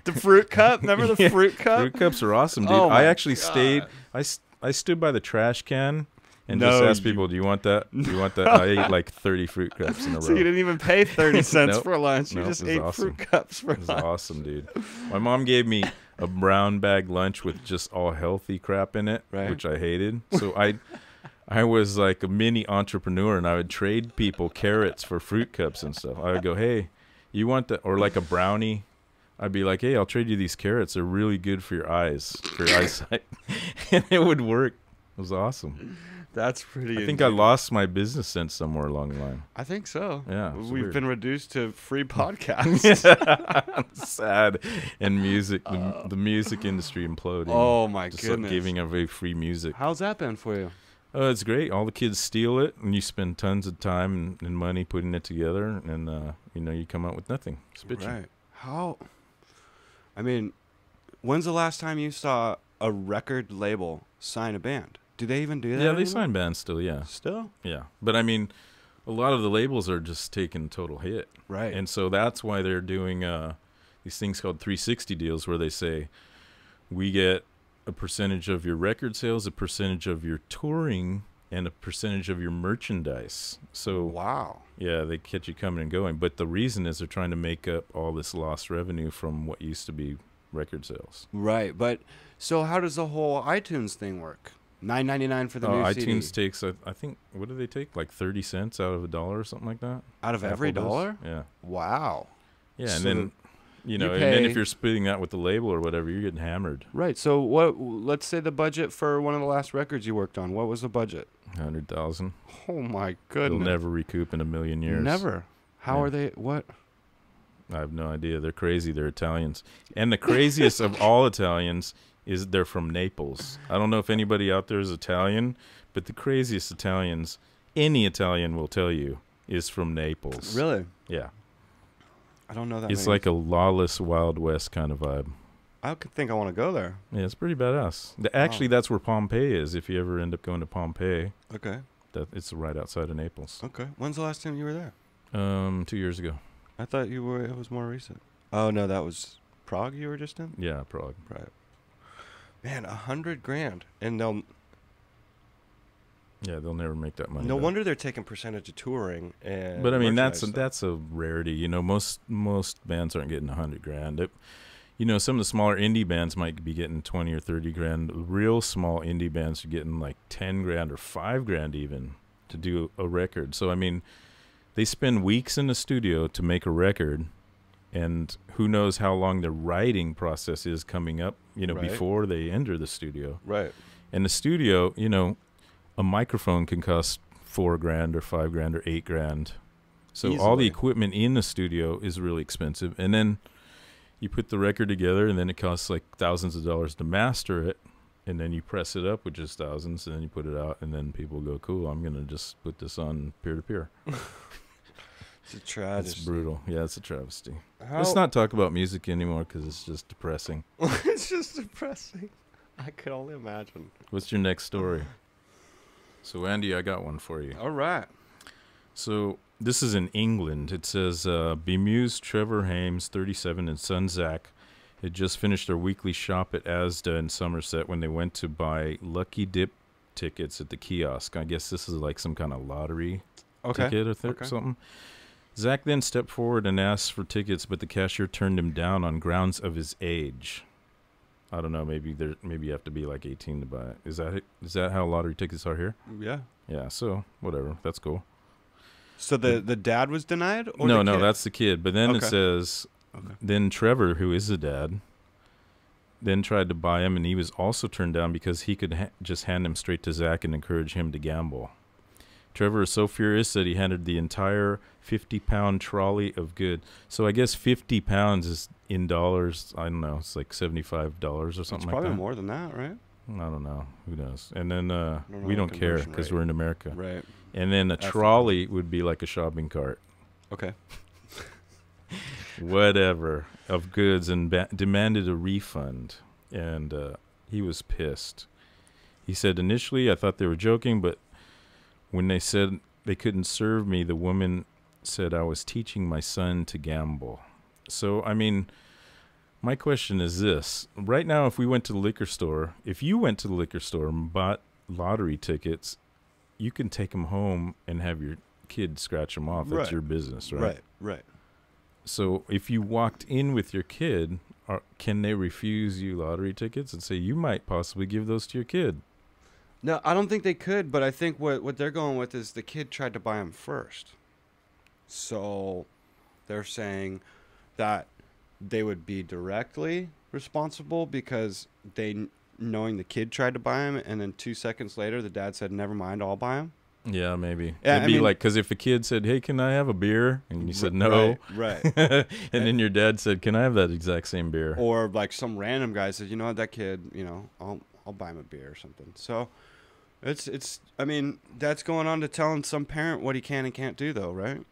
B: The fruit cup. Remember the fruit cup?
A: Fruit cups are awesome, dude.
B: Oh
A: I actually stayed. I stood by the trash can and just asked people, "Do you want that? Do you want that?" I ate like 30 fruit cups in a row.
B: So you didn't even pay 30 cents
A: Nope.
B: for lunch. You
A: Nope,
B: just ate fruit cups for lunch.
A: It was awesome, dude. My mom gave me a brown bag lunch with just all healthy crap in it, which I hated. So I was like a mini entrepreneur, and I would trade people carrots for fruit cups and stuff. I would go, "Hey, you want that?" Or like a brownie. I'd be like, "Hey, I'll trade you these carrots. They're really good for your eyes, for your eyesight." And it would work. It was awesome.
B: That's pretty.
A: I think I lost my business sense somewhere along the line.
B: I think so.
A: Yeah.
B: We've been reduced to free podcasts.
A: Sad. And music, the music industry imploding.
B: Oh, my
A: just
B: goodness.
A: Giving away free music.
B: How's that been for you?
A: It's great. All the kids steal it, and you spend tons of time and money putting it together, and you come out with nothing. It's bitchy.
B: Right. How? I mean, when's the last time you saw a record label sign a band? Do they even do that?
A: Yeah,
B: anymore?
A: they sign bands still, yeah.
B: Still?
A: Yeah. But, I mean, a lot of the labels are just taking a total hit.
B: Right.
A: And so that's why they're doing these things called 360 deals, where they say, we get a percentage of your record sales, a percentage of your touring, and a percentage of your merchandise. So,
B: wow.
A: Yeah, they catch you coming and going. But the reason is they're trying to make up all this lost revenue from what used to be record sales.
B: Right. But so how does the whole iTunes thing work? $9.99 for the new CD.
A: iTunes takes, I think, what do they take? Like 30 cents out of $1 or something like that?
B: Out of every dollar?
A: Yeah.
B: Wow.
A: Yeah,
B: So
A: and then, and then if you're splitting that with the label or whatever, you're getting hammered.
B: Right. So let's say the budget for one of the last records you worked on. What was the budget?
A: 100,000.
B: Oh, my goodness.
A: They'll never recoup in a million years.
B: Never. How are they? What?
A: I have no idea. They're crazy. They're Italians. And the craziest of all Italians is they're from Naples. I don't know if anybody out there is Italian, but the craziest Italians, any Italian will tell you, is from Naples.
B: Really?
A: Yeah.
B: I don't know that.
A: It's like a lawless Wild West kind of vibe.
B: I think I want to go there.
A: Yeah, it's pretty badass. Actually, that's where Pompeii is. If you ever end up going to Pompeii,
B: okay,
A: it's right outside of Naples.
B: Okay. When's the last time you were there?
A: 2 years ago.
B: I thought it was more recent. Oh no, that was Prague you were just in?
A: Yeah, Prague.
B: Right. Man, $100,000, and
A: they'll never make that money.
B: No wonder they're taking percentage of touring and.
A: But I mean, that's a rarity. You know, most bands aren't getting $100,000. Some of the smaller indie bands might be getting 20 or 30 grand. Real small indie bands are getting like 10 grand or 5 grand even to do a record. So I mean, they spend weeks in the studio to make a record, and who knows how long the writing process is coming up,
B: Right.
A: before they enter the studio.
B: Right.
A: And the studio, a microphone can cost $4,000 or $5,000 or $8,000. So all the
B: Easily.
A: equipment in the studio is really expensive. And then you put the record together, and then it costs like thousands of dollars to master it. And then you press it up, which is thousands, and then you put it out, and then people go, cool, I'm going to just put this on peer-to-peer.
B: It's a tragedy.
A: It's brutal. Yeah, it's a travesty.
B: How-
A: Let's not talk about music anymore because it's just depressing.
B: It's just depressing. I could only imagine.
A: What's your next story? So, Andy, I got one for you.
B: All right.
A: So, this is in England. It says, bemused Trevor Hames, 37, and son Zach had just finished their weekly shop at Asda in Somerset when they went to buy Lucky Dip tickets at the kiosk. I guess this is like some kind of lottery ticket or
B: Okay.
A: something. Zach then stepped forward and asked for tickets, but the cashier turned him down on grounds of his age. I don't know. Maybe you have to be like 18 to buy it. Is that how lottery tickets are here?
B: Yeah.
A: Yeah. So whatever. That's cool.
B: So the dad was denied? Or
A: No,
B: the kid?
A: that's the kid. But then it
B: Okay.
A: says, then Trevor, who is the dad, then tried to buy him, and he was also turned down because he could just hand him straight to Zach and encourage him to gamble. Trevor is so furious that he handed the entire 50-pound trolley of goods. So I guess 50 pounds is in dollars. I don't know. It's like $75 or something
B: It's
A: like
B: probably
A: that.
B: more than that, right?
A: I don't know. Who knows? And then
B: know
A: we
B: the
A: don't care
B: conversion
A: because
B: rate.
A: we're in America.
B: Right.
A: And then a
B: That's the
A: trolley would be like a shopping cart.
B: Okay.
A: Whatever, of goods, and demanded a refund. And he was pissed. He said, initially I thought they were joking, but when they said they couldn't serve me, the woman said I was teaching my son to gamble. So, I mean, my question is this. Right now, if you went to the liquor store and bought lottery tickets, you can take them home and have your kid scratch them off. That's
B: Right.
A: your business, right?
B: Right.
A: So if you walked in with your kid, can they refuse you lottery tickets and say you might possibly give those to your kid?
B: No, I don't think they could, but I think what they're going with is the kid tried to buy him first. So they're saying that they would be directly responsible because knowing the kid tried to buy him, and then 2 seconds later the dad said, never mind, I'll buy him.
A: Yeah, maybe.
B: Yeah,
A: It'd
B: I
A: be
B: mean-
A: like, because if a kid said, hey, can I have a beer? And you said no.
B: Right.
A: And then your dad said, can I have that exact same beer?
B: Or like some random guy says, you know what, that kid, I'll buy him a beer or something. So it's I mean, that's going on to telling some parent what he can and can't do, though, right?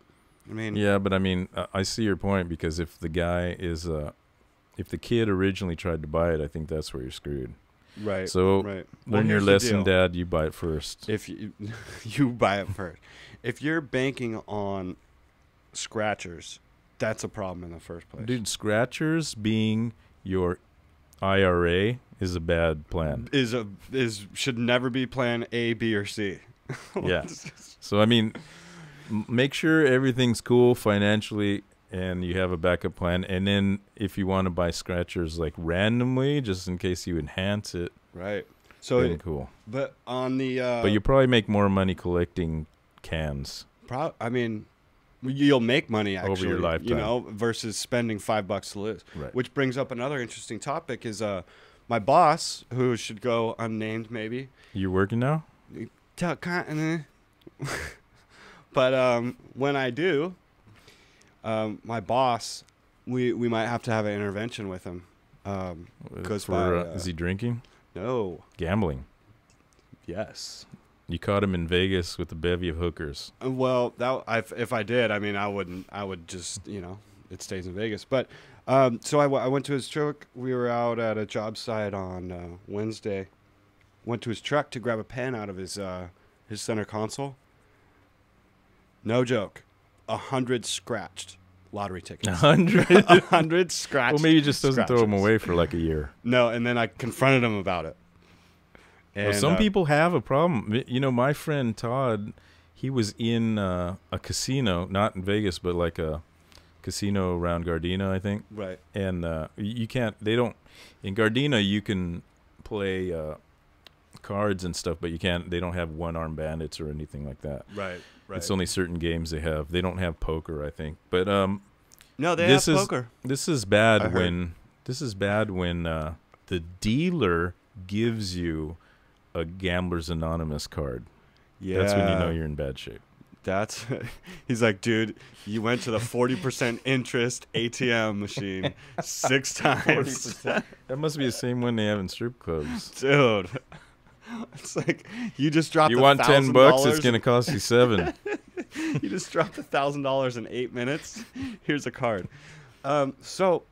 B: I mean,
A: Yeah, but I mean, I see your point, because if the guy is, if the kid originally tried to buy it, I think that's where you're screwed.
B: right.
A: So
B: right.
A: learn your
B: here's the
A: lesson,
B: deal.
A: Dad. You buy it first.
B: If you buy it first, if you're banking on scratchers, that's a problem in the first place.
A: Dude, scratchers being your IRA is a bad plan.
B: Should never be plan A, B, or C.
A: Yeah. So, I mean, make sure everything's cool financially and you have a backup plan. And then if you want to buy scratchers like randomly, just in case you enhance it,
B: Right. So,
A: then cool.
B: but on the
A: But you probably make more money collecting cans.
B: I mean, you'll make money actually
A: Over your lifetime.
B: versus spending $5 to lose.
A: Right.
B: Which brings up another interesting topic: is my boss, who should go unnamed, maybe.
A: You working now?
B: But when I do, my boss, we might have to have an intervention with him. Goes by,
A: Is he drinking?
B: No.
A: Gambling.
B: Yes.
A: You caught him in Vegas with a bevy of hookers.
B: Well, if I did, I mean, I would just, it stays in Vegas. But so I went to his truck. We were out at a job site on Wednesday. Went to his truck to grab a pen out of his center console. No joke, 100 scratched lottery tickets.
A: 100?
B: 100 scratched.
A: Well, maybe he just doesn't throw them
B: scratchers.
A: away for like a year.
B: No, and then I confronted him about it. And,
A: Well, some people have a problem. My friend Todd, he was in a casino, not in Vegas, but like a casino around Gardena, I think.
B: Right.
A: And you can't, in Gardena, you can play cards and stuff, but they don't have one-arm bandits or anything like that.
B: Right.
A: It's only certain games they have. They don't have poker, I think. But
B: No, they
A: This
B: have
A: is
B: poker.
A: this is
B: I
A: bad
B: heard.
A: when the dealer gives you a Gamblers Anonymous card.
B: Yeah.
A: That's when you know you're in bad shape.
B: That's he's like, dude, you went to the 40% interest ATM machine 6 times.
A: 40%. That must be the same one they have in strip clubs.
B: Dude. It's like you just dropped
A: You want $10? It's
B: $1,000.
A: gonna cost you $7.
B: You just dropped $1,000 in 8 minutes. Here's a card. So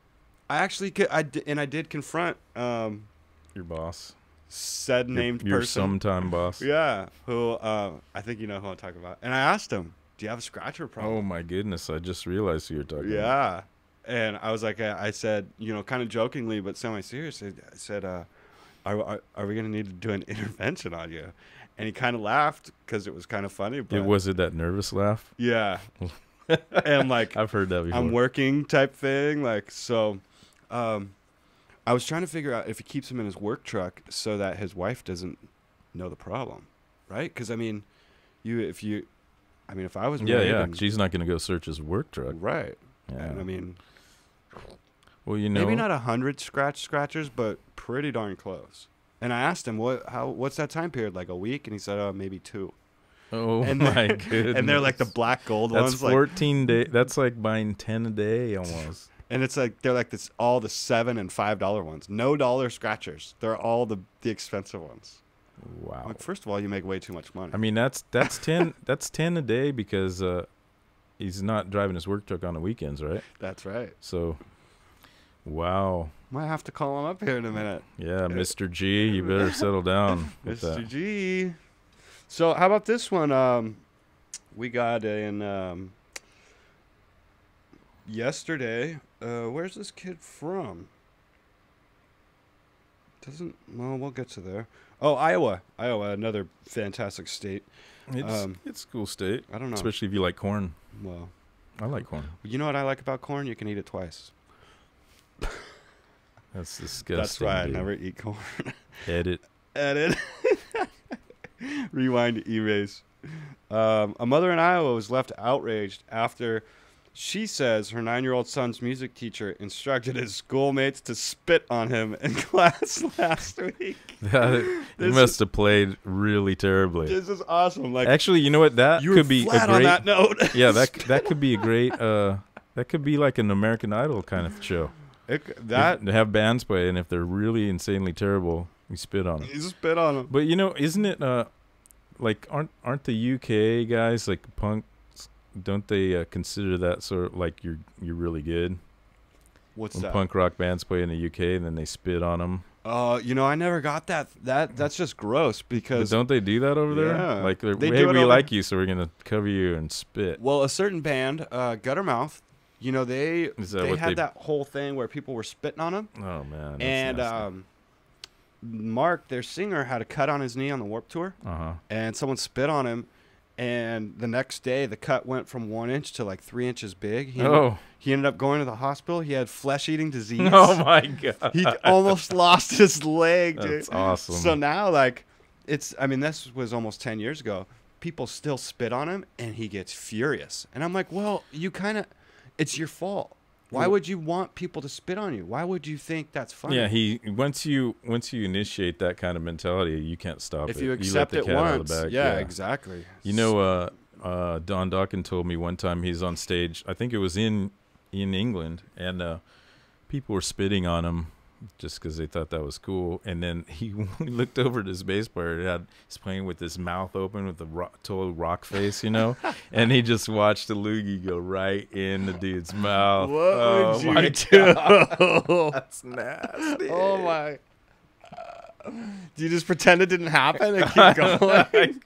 B: I actually I did confront
A: Your boss.
B: said named
A: Your
B: person.
A: sometime boss.
B: Yeah, who I think you know who I'm talking about. And I asked him, "Do you have a scratcher problem?"
A: Oh my goodness! I just realized who you're talking about.
B: Yeah. And I was like, I said, kind of jokingly, but semi-seriously, I said, are we going to need to do an intervention on you? And he kind of laughed because it was kind of funny. But
A: Was it that nervous laugh?
B: yeah. And like,
A: I've heard that before.
B: I'm working type thing. Like, so I was trying to figure out if he keeps him in his work truck so that his wife doesn't know the problem. Right? Because, I mean, if I was married.
A: Yeah.
B: and-
A: She's not going to go search his work truck.
B: Right.
A: Yeah.
B: And I mean,
A: Well,
B: maybe not 100 scratchers, but pretty darn close. And I asked him, what's that time period, like a week? And he said, maybe 2.
A: Oh
B: And
A: my goodness!
B: And they're like the black gold
A: That's
B: ones.
A: 14 days. That's like buying 10 a day almost.
B: And it's like they're like all the $7 and $5 ones. No dollar scratchers. They're all the expensive ones.
A: Wow.
B: Like, first of all, you make way too much money.
A: I mean, that's 10 that's 10 a day because he's not driving his work truck on the weekends, right?
B: That's right.
A: So, wow.
B: Might have to call him up here in a minute.
A: Yeah, Mr. G, you better settle down with
B: Mr.
A: that.
B: G. So how about this one? We got in yesterday. Where's this kid from? Well, we'll get to there. Oh, Iowa, another fantastic state.
A: It's a cool state,
B: I don't know.
A: especially if you like corn.
B: Well,
A: I like corn.
B: you know what I like about corn? You can eat it twice.
A: That's disgusting.
B: That's why I
A: dude.
B: never eat corn.
A: Edit.
B: Edit. Rewind, erase. A mother in Iowa was left outraged after she says her 9-year-old son's music teacher instructed his schoolmates to spit on him in class last week.
A: He
B: This
A: must have played really terribly.
B: This is awesome. Like,
A: Actually, you know what? That
B: you were
A: could be
B: flat
A: a great.
B: on that note.
A: Yeah, that could be a great. That could be like an American Idol kind of show.
B: That
A: They have bands play, and if they're really insanely terrible, we spit on them.
B: you spit on him.
A: But isn't it like aren't the UK guys like punk? Don't they consider that sort of like you're really good
B: What's
A: when
B: that?
A: punk rock bands play in the UK and then they spit on them?
B: I never got that. That's just gross
A: But
B: because
A: don't they do that over there?
B: Yeah.
A: Like,
B: They
A: hey,
B: do it
A: we
B: over-
A: like you, so we're gonna cover you and spit.
B: well, a certain band, Guttermouth, they
A: Is that what
B: had
A: they-
B: that whole thing where people were spitting on them.
A: Oh man. That's
B: And
A: nasty.
B: Mark, their singer, had a cut on his knee on the Warped Tour, and someone spit on him. And the next day, the cut went from 1 inch to like 3 inches big. He ended up going to the hospital. He had flesh-eating disease.
A: Oh my god.
B: He almost lost his leg, dude.
A: That's awesome.
B: So now, like, this was almost 10 years ago. People still spit on him, and he gets furious. And I'm like, well, it's your fault. Why would you want people to spit on you? Why would you think that's funny?
A: Yeah, once you initiate that kind of mentality, you can't stop it.
B: If you
A: let
B: accept
A: the
B: it
A: cat out of
B: once,
A: the bag.
B: yeah, exactly.
A: Don Dawkins told me one time he's on stage. I think it was in England, and people were spitting on him just because they thought that was cool. And then he looked over at his bass player. He's playing with his mouth open with the total rock face, and he just watched the loogie go right in the dude's mouth.
B: What would you
A: my
B: do?
A: God. That's nasty.
B: Oh my! Do you just pretend it didn't happen and keep going?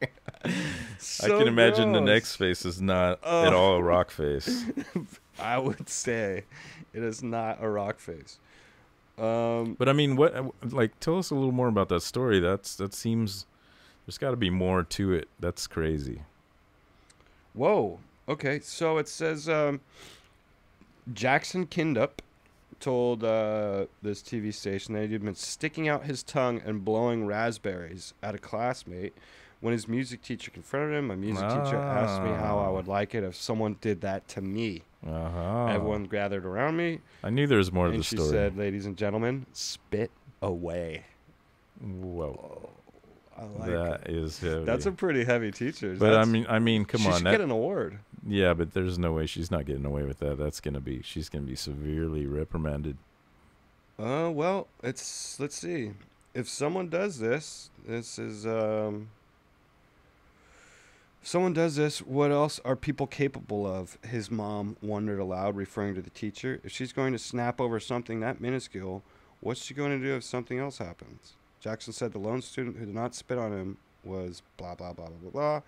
A: I can imagine the next face is not at all a rock face.
B: I would say it is not a rock face.
A: But I mean, tell us a little more about that story. That seems there's got to be more to it. That's crazy.
B: Whoa. Okay, so it says Jackson Kindup told this TV station that he'd been sticking out his tongue and blowing raspberries at a classmate. When his music teacher confronted him, my music teacher asked me how I would like it if someone did that to me. Everyone gathered around me.
A: I knew there was more to the
B: And she
A: story.
B: said, ladies and gentlemen, spit away.
A: Whoa.
B: I like
A: That
B: it.
A: is heavy.
B: That's a pretty heavy teacher.
A: But I mean, come
B: she
A: on.
B: should get an award.
A: Yeah, but there's no way she's not getting away with that. She's gonna be severely reprimanded.
B: Well, let's see. If someone does this, someone does this, what else are people capable of? His mom wondered aloud, referring to the teacher. If she's going to snap over something that minuscule, what's she going to do if something else happens? Jackson said the lone student who did not spit on him was blah, blah, blah, blah, blah, blah.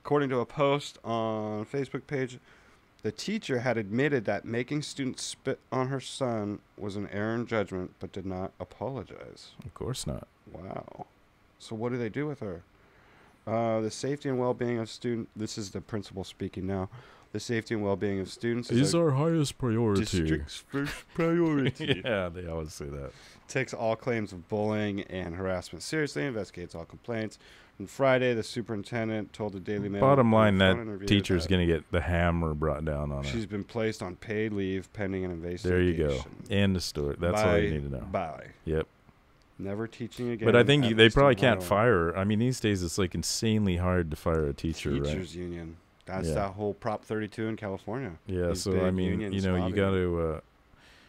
B: According to a post on Facebook page, the teacher had admitted that making students spit on her son was an error in judgment, but did not apologize.
A: Of course not.
B: Wow. So what do they do with her? The safety and well-being of students. This is the principal speaking now. The safety and well-being of students
A: is our highest priority.
B: District's first priority.
A: Yeah, they always say that.
B: Takes all claims of bullying and harassment seriously. Investigates all complaints. On Friday, the superintendent told the Daily Mail.
A: Bottom line,
B: in a phone
A: that
B: interview
A: teacher's
B: that
A: going to get the hammer brought down on her.
B: she's been placed on paid leave pending an investigation.
A: There you go. End of story. That's all you need to know.
B: Bye.
A: Yep.
B: Never teaching again.
A: But I think
B: at
A: they
B: least in
A: probably can't
B: Iowa.
A: fire her. I mean, these days it's like insanely hard to fire a teacher, right?
B: Teachers union. That's
A: Yeah.
B: that whole Prop 32 in California.
A: Yeah,
B: These
A: so
B: big
A: I mean,
B: unions
A: you know, you
B: lobbying.
A: got to.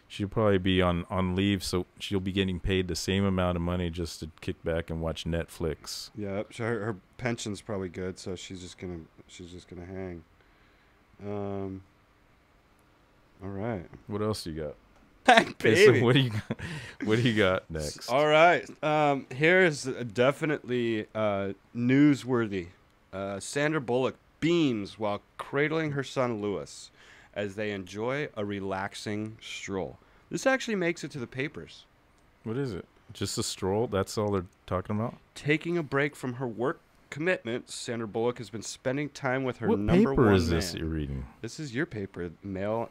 A: She'll probably be on leave, so she'll be getting paid the same amount of money just to kick back and watch Netflix.
B: Yeah, so her pension's probably good, so she's just gonna hang. All right.
A: What else you got?
B: Hey,
A: Okay,
B: baby.
A: so what do you got next?
B: All right. Here is definitely newsworthy. Sandra Bullock beams while cradling her son Lewis as they enjoy a relaxing stroll. This actually makes it to the papers.
A: What is it? Just a stroll? That's all they're talking about?
B: Taking a break from her work commitments, Sandra Bullock has been spending time with her
A: What
B: number
A: paper
B: one
A: is this
B: man.
A: you're reading?
B: This is your paper,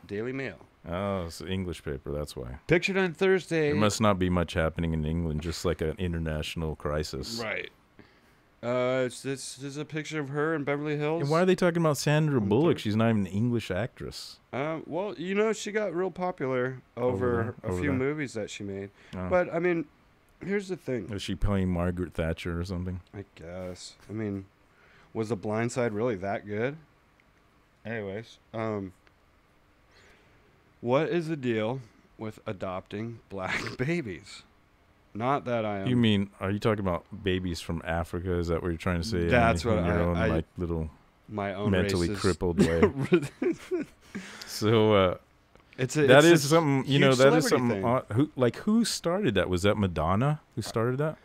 B: Daily Mail.
A: Oh, it's an English paper, that's why.
B: Pictured on Thursday.
A: There must not be much happening in England, just like an international crisis.
B: Right. This is a picture of her in Beverly Hills.
A: And why are they talking about Sandra
B: On
A: Bullock?
B: Thursday.
A: She's not even an English actress.
B: Well, you know, she got real popular over a few
A: there.
B: movies that she made.
A: Oh.
B: But, I mean, here's the thing.
A: Is she playing Margaret Thatcher or something?
B: I guess. I mean, was The Blind Side really that good? Anyways, what is the deal with adopting black babies? Not that I am.
A: You mean, are you talking about babies from Africa? Is that what you're trying to say?
B: That's what
A: in your own,
B: I
A: like, little
B: my own
A: mentally
B: racist-
A: crippled way. So,
B: It's
A: that is
B: a
A: something, you know,
B: huge
A: that is
B: celebrity
A: something.
B: thing.
A: Who started that? Was that Madonna who started that?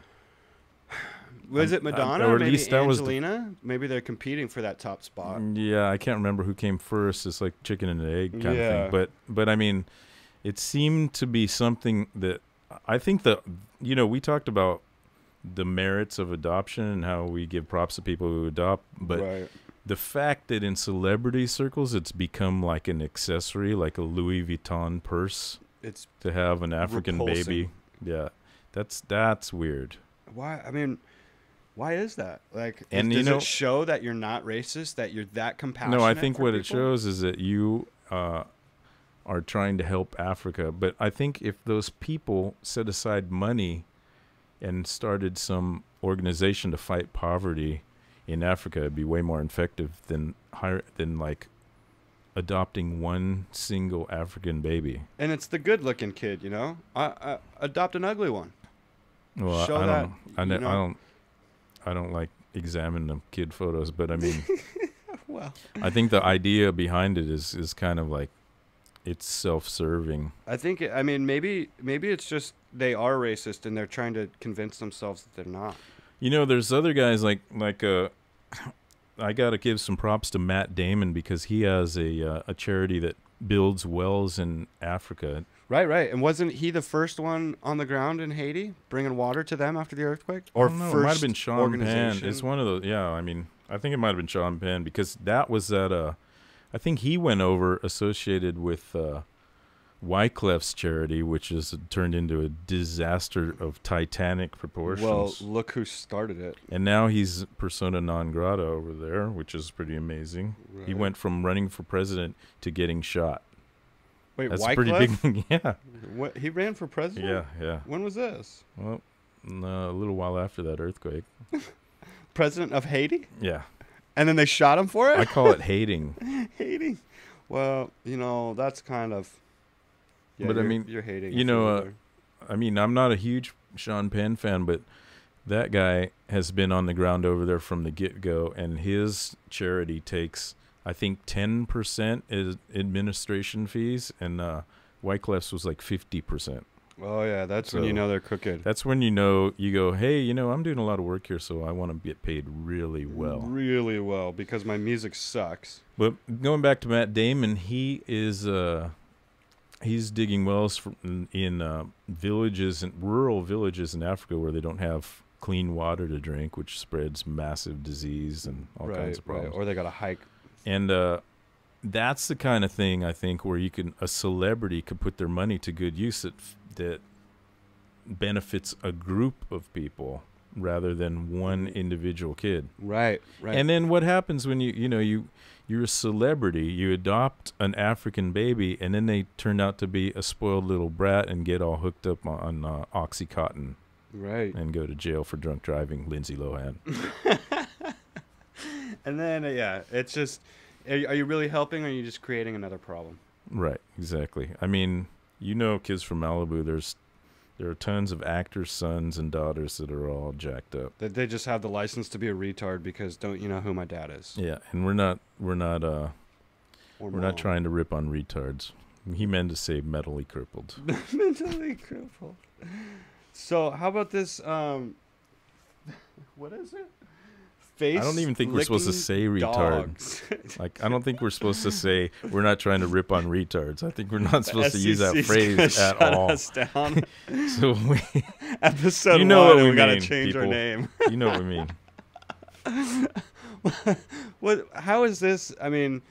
B: Was it Madonna
A: or
B: or
A: at
B: maybe
A: least that was the-
B: Angelina? Maybe they're competing for that top spot.
A: Yeah, I can't remember who came first. It's like chicken and egg kind
B: Yeah.
A: of thing. But I mean, it seemed to be something that I think that, you know, we talked about the merits of adoption and how we give props to people who adopt, but
B: Right.
A: the fact that in celebrity circles it's become like an accessory, like a Louis Vuitton purse
B: It's
A: to have an African
B: repulsing.
A: baby. Yeah. That's weird.
B: why. I mean, why is that? Like,
A: And,
B: does
A: you know-
B: it show that you're not racist? That you're that compassionate?
A: No, I think
B: for
A: what it
B: people?
A: shows is that you are trying to help Africa. But I think if those people set aside money and started some organization to fight poverty in Africa, it'd be way more effective than like adopting one single African baby.
B: And it's the good-looking kid, you know. Adopt an ugly one.
A: Well,
B: Show
A: I
B: that,
A: don't.
B: you know.
A: I don't like examining the kid photos, but I mean,
B: Well,
A: I think the idea behind it is kind of like it's self-serving.
B: I think. I mean, maybe it's just they are racist and they're trying to convince themselves that they're not.
A: You know, there's other guys like I gotta give some props to Matt Damon because he has a charity that builds wells in Africa.
B: Right. And wasn't he the first one on the ground in Haiti, bringing water to them after the earthquake? Or
A: No,
B: first
A: it might have been Sean Penn.
B: organization?
A: It's one of those. Yeah, I mean, I think it might have been Sean Penn because that was at I think he went over associated with Wyclef's charity, which is turned into a disaster of titanic proportions.
B: Well, look who started it.
A: And now he's persona non grata over there, which is pretty amazing. He
B: Right.
A: went from running for president to getting shot.
B: Wait,
A: That's a pretty big
B: Wycliffe?
A: thing. Yeah.
B: What, he ran for president?
A: Yeah, yeah.
B: When was this?
A: Well, a little while after that earthquake.
B: President of Haiti?
A: Yeah.
B: And then they shot him for it?
A: I call it hating.
B: Hating. Well, that's kind of. Yeah,
A: But I mean,
B: you're hating.
A: I mean, I'm not a huge Sean Penn fan, but that guy has been on the ground over there from the get-go, and his charity takes, I think, 10% is administration fees, and Wyclef's was like 50%.
B: Oh, yeah, that's when you know they're crooked.
A: That's when you go, hey, I'm doing a lot of work here, so I want to get paid really well.
B: Really well, because my music sucks.
A: But going back to Matt Damon, he is he's digging wells in villages and rural villages in Africa where they don't have clean water to drink, which spreads massive disease and all kinds of problems.
B: Or they got to hike.
A: And that's the kind of thing, I think, where a celebrity could put their money to good use that benefits a group of people rather than one individual kid.
B: Right.
A: And then what happens when you're a celebrity, you adopt an African baby, and then they turn out to be a spoiled little brat and get all hooked up on Oxycontin.
B: Right.
A: And go to jail for drunk driving, Lindsay Lohan.
B: And then, it's just, are you really helping, or are you just creating another problem?
A: Right, exactly. I mean, kids from Malibu, there are tons of actors' sons and daughters that are all jacked up.
B: That they just have the license to be a retard because don't you know who my dad is?
A: Yeah, and we're not trying to rip on retards. He meant to say mentally crippled.
B: Mentally crippled. So how about this? What is it? Face.
A: I don't even think we're supposed to say retard. Like, I don't think we're supposed to say we're not trying to rip on retards. I think we're not supposed to use that phrase at all.
B: Us down.
A: So
B: episode we gotta change our name.
A: You know what we mean.
B: How is this? I mean,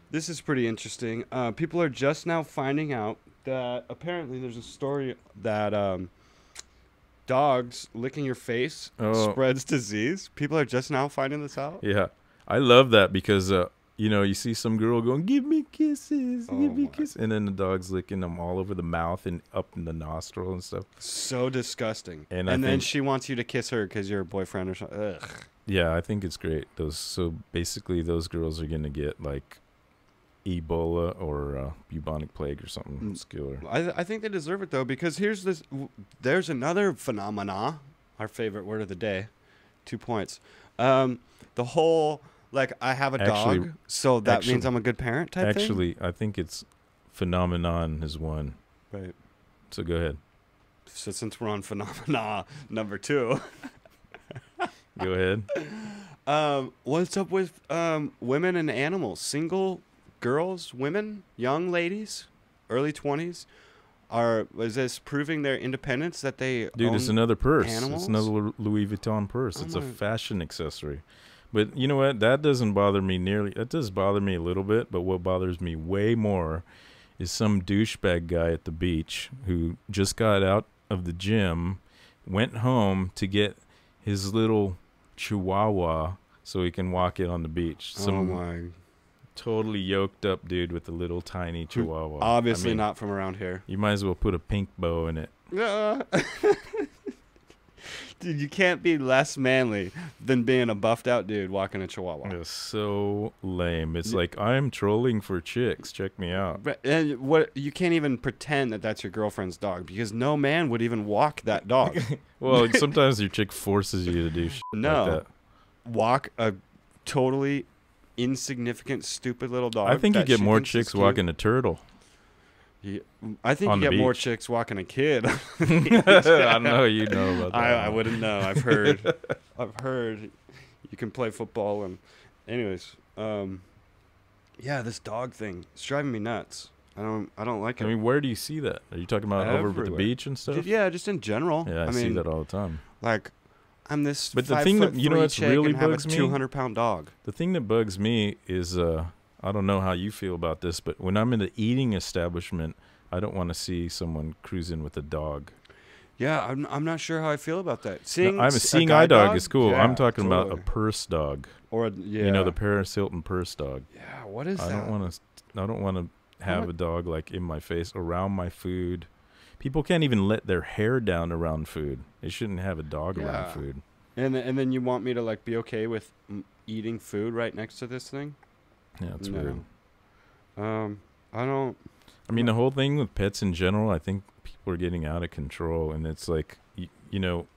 B: this is pretty interesting. People are just now finding out that apparently there's a story that dogs licking your face spreads disease. People are just now finding this out.
A: Yeah, I love that because you see some girl going, "Give me kisses, give me kisses," and then the dog's licking them all over the mouth and up in the nostril and stuff.
B: So disgusting. And
A: then
B: then she wants you to kiss her because you're a boyfriend or something. Ugh.
A: Yeah, I think it's great. So basically, those girls are gonna get like Ebola or bubonic plague or something skiller.
B: I think they deserve it though, because there's another phenomena, our favorite word of the day, 2 points. The whole I have a dog, so that means I'm a good parent type thing.
A: Actually, I think it's phenomenon is one.
B: Right.
A: So go ahead.
B: So since we're on phenomena number 2,
A: go ahead.
B: What's up with women and animals? Single girls, women, young ladies, early 20s, is this proving their independence that they
A: Dude,
B: own
A: it's another purse.
B: animals?
A: It's another Louis Vuitton purse. It's a fashion accessory. But you know what? That doesn't bother me nearly. That does bother me a little bit, but what bothers me way more is some douchebag guy at the beach who just got out of the gym, went home to get his little chihuahua so he can walk it on the beach. Totally yoked up dude with a little tiny chihuahua.
B: Obviously not from around here.
A: You might as well put a pink bow in it.
B: Dude, you can't be less manly than being a buffed out dude walking a chihuahua.
A: It's so lame. It's like, I'm trolling for chicks. Check me out.
B: And you can't even pretend that that's your girlfriend's dog, because no man would even walk that dog.
A: Well, sometimes your chick forces you to do shit like that.
B: Walk a totally insignificant, stupid little dog.
A: I think you get more chicks walking a turtle.
B: Yeah, I think you get more chicks walking a kid.
A: I don't know. You know about that.
B: I wouldn't know. I've heard. You can play football and, anyways, this dog thing, it's driving me nuts. I don't like it.
A: I mean, where do you see that? Are you talking about over at the beach and stuff?
B: Yeah, just in general.
A: Yeah, I see that all the time.
B: Like, I'm this.
A: But the thing that what's really bugs me,
B: 200-pound dog.
A: The thing that bugs me is I don't know how you feel about this, but when I'm in an eating establishment, I don't want to see someone cruising with a dog.
B: Yeah, I'm not sure how I feel about that.
A: Seeing eye dog is cool. Yeah, I'm talking about a purse dog, or the Paris Hilton purse dog.
B: Yeah, what is that?
A: I don't want to have a dog like in my face, around my food. People can't even let their hair down around food. They shouldn't have a dog around food.
B: And then you want me to like be okay with eating food right next to this thing?
A: Yeah, it's weird.
B: I don't.
A: I mean, the whole thing with pets in general, I think people are getting out of control, and it's like, you know,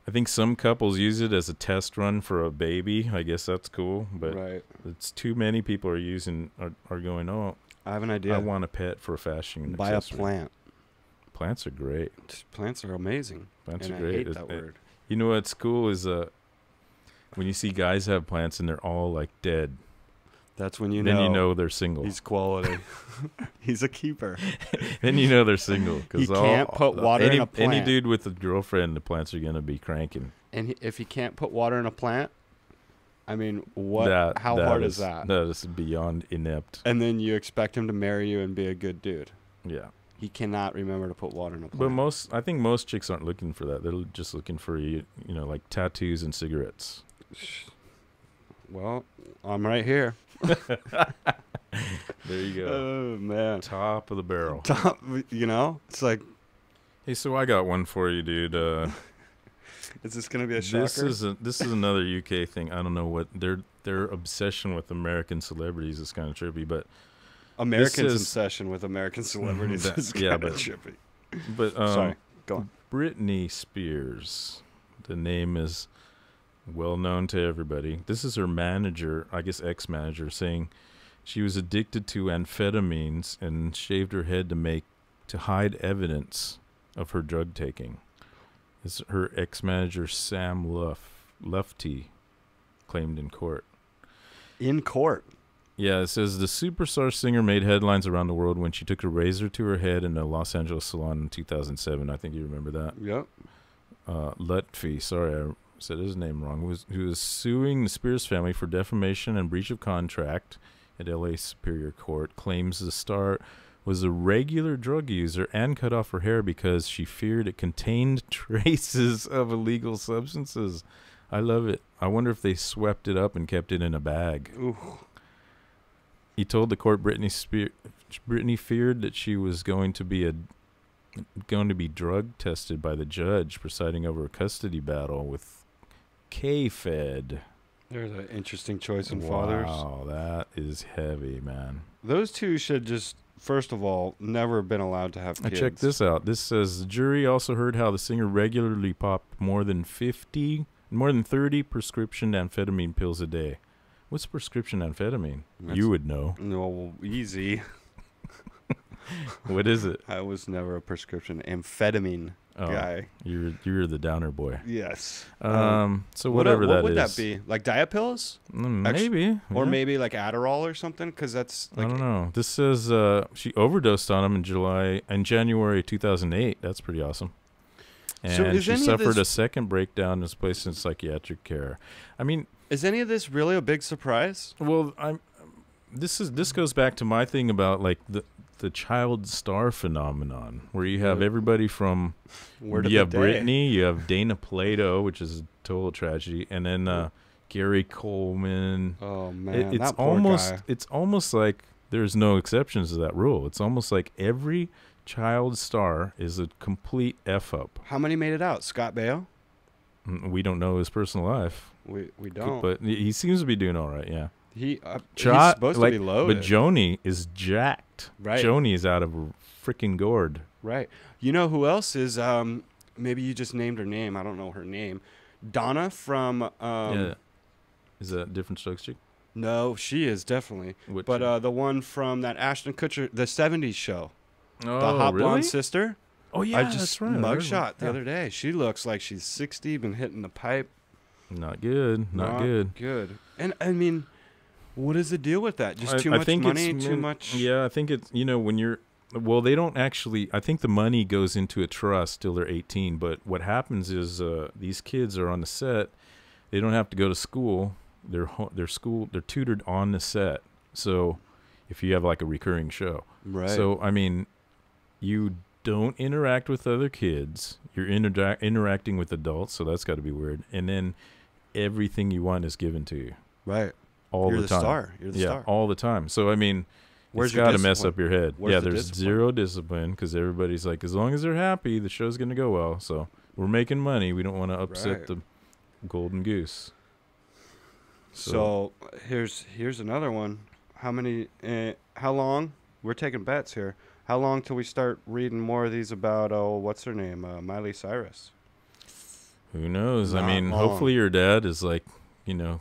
A: I think some couples use it as a test run for a baby. I guess that's cool, but it's too many people are going, oh,
B: I have an idea.
A: I want a pet for a fashion
B: Buy
A: accessory.
B: a plant.
A: Plants are great.
B: Plants are amazing.
A: Plants
B: and
A: are great.
B: I hate that word.
A: You know what's cool is when you see guys have plants and they're all like dead.
B: That's when you
A: know they're single.
B: He's quality. He's a keeper.
A: Then you know they're single.
B: He can't put water in a plant.
A: Any dude with a girlfriend, the plants are going to be cranking.
B: And if he can't put water in a plant, I mean, what? How hard is that?
A: That is beyond inept.
B: And then you expect him to marry you and be a good dude.
A: Yeah.
B: He cannot remember to put water in a plant.
A: But I think most chicks aren't looking for that. They're just looking for, you know, like tattoos and cigarettes.
B: Well, I'm right here.
A: There you go.
B: Oh, man.
A: Top of the barrel.
B: You know? It's like...
A: Hey, so I got one for you, dude.
B: Is this going to be a shocker?
A: This is another UK thing. I don't know what... Their obsession with American celebrities is kind of trippy, but...
B: Americans' obsession with American celebrities is kind of trippy.
A: But,
B: sorry. Go on.
A: Britney Spears. The name is well known to everybody. This is her manager, I guess ex-manager, saying she was addicted to amphetamines and shaved her head to hide evidence of her drug taking. It's her ex-manager Sam Lufty claimed in court.
B: In court?
A: Yeah, it says the superstar singer made headlines around the world when she took a razor to her head in a Los Angeles salon in 2007. I think you remember that.
B: Yep.
A: Lutfi, sorry, I said his name wrong, who was suing the Spears family for defamation and breach of contract at LA Superior Court, claims the star was a regular drug user and cut off her hair because she feared it contained traces of illegal substances. I love it. I wonder if they swept it up and kept it in a bag.
B: Ooh.
A: He told the court Britney feared that she was going to be drug tested by the judge presiding over a custody battle with K-Fed.
B: There's an interesting choice in fathers.
A: Wow, that is heavy, man.
B: Those two should just, first of all, never have been allowed to have kids.
A: Check this out. This says the jury also heard how the singer regularly popped more than 30 prescription amphetamine pills a day. What's prescription amphetamine? You would know.
B: No, easy.
A: What is it?
B: I was never a prescription amphetamine guy.
A: You're the downer boy.
B: Yes.
A: So whatever that is.
B: What would that be? Like diet pills?
A: Maybe.
B: Or maybe like Adderall or something? Because that's like...
A: I don't know. This says she overdosed on him in January 2008. That's pretty awesome. And she suffered a second breakdown and was placed in psychiatric care. I mean...
B: Is any of this really a big surprise?
A: Well, this goes back to my thing about like the child star phenomenon, where you have everybody from you have Britney, you have Dana Plato, which is a total tragedy, and then Gary Coleman.
B: Oh man,
A: it's almost like there's no exceptions to that rule. It's almost like every child star is a complete F up.
B: How many made it out? Scott Baio?
A: We don't know his personal life.
B: We don't.
A: But he seems to be doing all right, yeah.
B: He's supposed to be loaded.
A: But Joni is jacked.
B: Right.
A: Joni is out of freaking gourd.
B: Right. You know who else is, maybe you just named her name. I don't know her name. Donna from...
A: yeah. Is that a different Strokes chick?
B: No, she is definitely.
A: Which
B: but the one from that Ashton Kutcher, the 70s show.
A: Oh,
B: the hot
A: really?
B: blonde sister.
A: Oh, yeah,
B: I just
A: that's right.
B: mugshot the other day. She looks like she's 60, been hitting the pipe.
A: Not good. Not good.
B: Good. And, I mean, what is the deal with that? Just too much money? Too much?
A: Yeah, I think it's, when you're... Well, they don't actually... I think the money goes into a trust till they're 18, but what happens is these kids are on the set. They don't have to go to school. They're tutored on the set. So if you have like a recurring show.
B: Right.
A: So, I mean, you don't interact with other kids. You're interacting with adults, so that's got to be weird. And then everything you want is given to you.
B: Right.
A: All
B: You're
A: the time.
B: Star. You're the star.
A: All the time. So, I mean,
B: Where's
A: It's
B: your
A: got to mess
B: discipline?
A: up your head.
B: Where's
A: Yeah,
B: the
A: there's
B: discipline?
A: zero discipline because everybody's like, as long as they're happy, the show's going to go well. So we're making money. We don't want to upset
B: Right.
A: the golden goose.
B: So here's another one. How long? We're taking bets here. How long till we start reading more of these about what's her name, Miley Cyrus?
A: Who knows? I
B: Not
A: mean,
B: long.
A: hopefully your dad is like,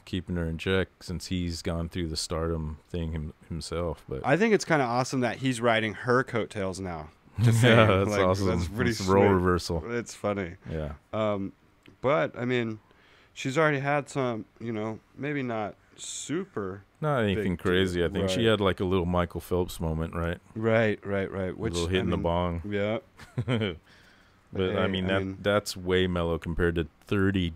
A: keeping her in check since he's gone through the stardom thing himself. But
B: I think it's kind of awesome that he's riding her coattails now.
A: yeah, that's
B: Like,
A: awesome.
B: that's pretty
A: It's role
B: sweet.
A: reversal.
B: It's funny.
A: Yeah.
B: But I mean, she's already had some, maybe not super.
A: Not anything
B: Big
A: crazy.
B: deal.
A: I think she
B: Right.
A: had like a little Michael Phelps moment, right?
B: Right.
A: A
B: Which
A: little hit in the bong.
B: Yeah.
A: But I
B: Hey,
A: mean, that's way mellow compared to 30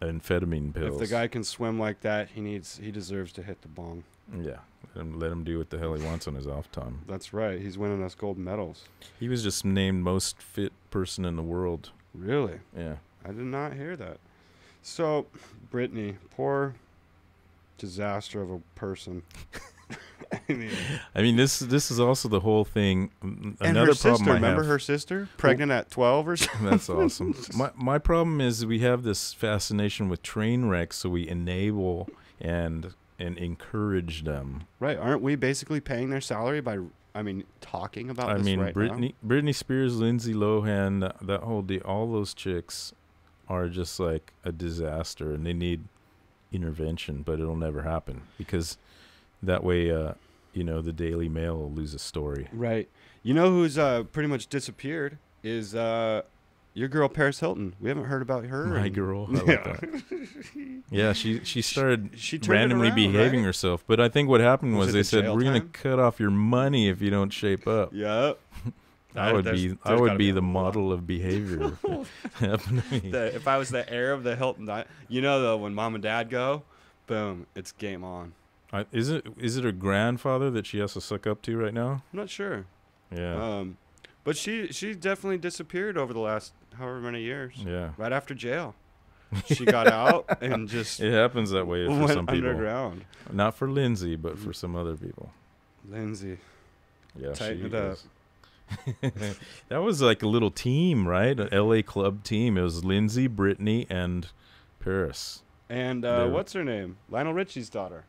A: amphetamine pills.
B: If the guy can swim like that, he deserves to hit the bong.
A: Yeah. Let him do what the hell he wants on his off time.
B: That's right. He's winning us gold medals.
A: He was just named most fit person in the world.
B: Really?
A: Yeah.
B: I did not hear that. So, Brittany, poor disaster of a person.
A: I mean, this is also the whole thing.
B: And
A: Another
B: her
A: problem
B: sister,
A: I
B: remember
A: have.
B: her sister? Pregnant at 12 or something?
A: That's awesome. My problem is we have this fascination with train wrecks, so we enable and encourage them.
B: Right. Aren't we basically paying their salary by, talking about this right now?
A: Britney Spears, Lindsay Lohan, that whole deal, all those chicks are just like a disaster, and they need intervention, but it'll never happen because that way, the Daily Mail will lose a story.
B: Right. You know who's pretty much disappeared is your girl Paris Hilton. We haven't heard about her.
A: My girl, I like that. Yeah, she started
B: She turned it
A: randomly
B: around,
A: behaving
B: right?
A: herself, but I think what happened
B: Was
A: was
B: it
A: they
B: the
A: said
B: jail
A: we're gonna
B: time?
A: cut off your money if you don't shape up.
B: Yep.
A: I would
B: There's
A: be
B: gotta
A: the
B: a lot.
A: model of behavior. Happened to me.
B: If I was the heir of the Hilton, though, when mom and dad go, boom, it's game on.
A: Is it her grandfather that she has to suck up to right now?
B: I'm not sure.
A: Yeah,
B: But she definitely disappeared over the last however many years.
A: yeah.
B: Right after jail, she got out and just
A: It happens that way for
B: went
A: some people.
B: underground.
A: Not for Lindsay, but for some other people.
B: Lindsay,
A: Yeah,
B: tighten
A: she
B: it up.
A: is. That was like a little team, right? An LA club team. It was Lindsay, Brittany, and Paris.
B: And
A: They're-
B: what's her name? Lionel Richie's daughter.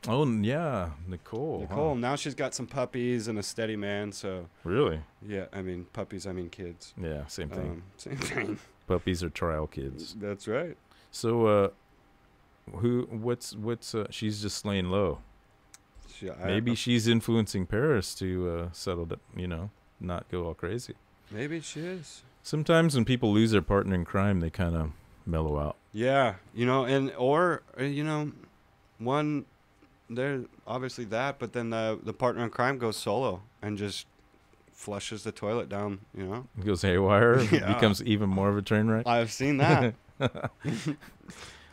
A: Oh, yeah, Nicole.
B: Nicole.
A: Huh?
B: Now she's got some puppies and a steady man. So
A: Really?
B: yeah, puppies. Kids.
A: Yeah, same thing.
B: Same thing.
A: Puppies are trial kids.
B: That's right.
A: So, she's just laying low. Maybe she's influencing Paris to settle, not go all crazy.
B: Maybe she is.
A: Sometimes when people lose their partner in crime, they kind of mellow out.
B: Yeah, one. There obviously that, but then the partner in crime goes solo and just flushes the toilet down.
A: It goes haywire,
B: Yeah.
A: becomes even more of a train wreck.
B: I've seen that.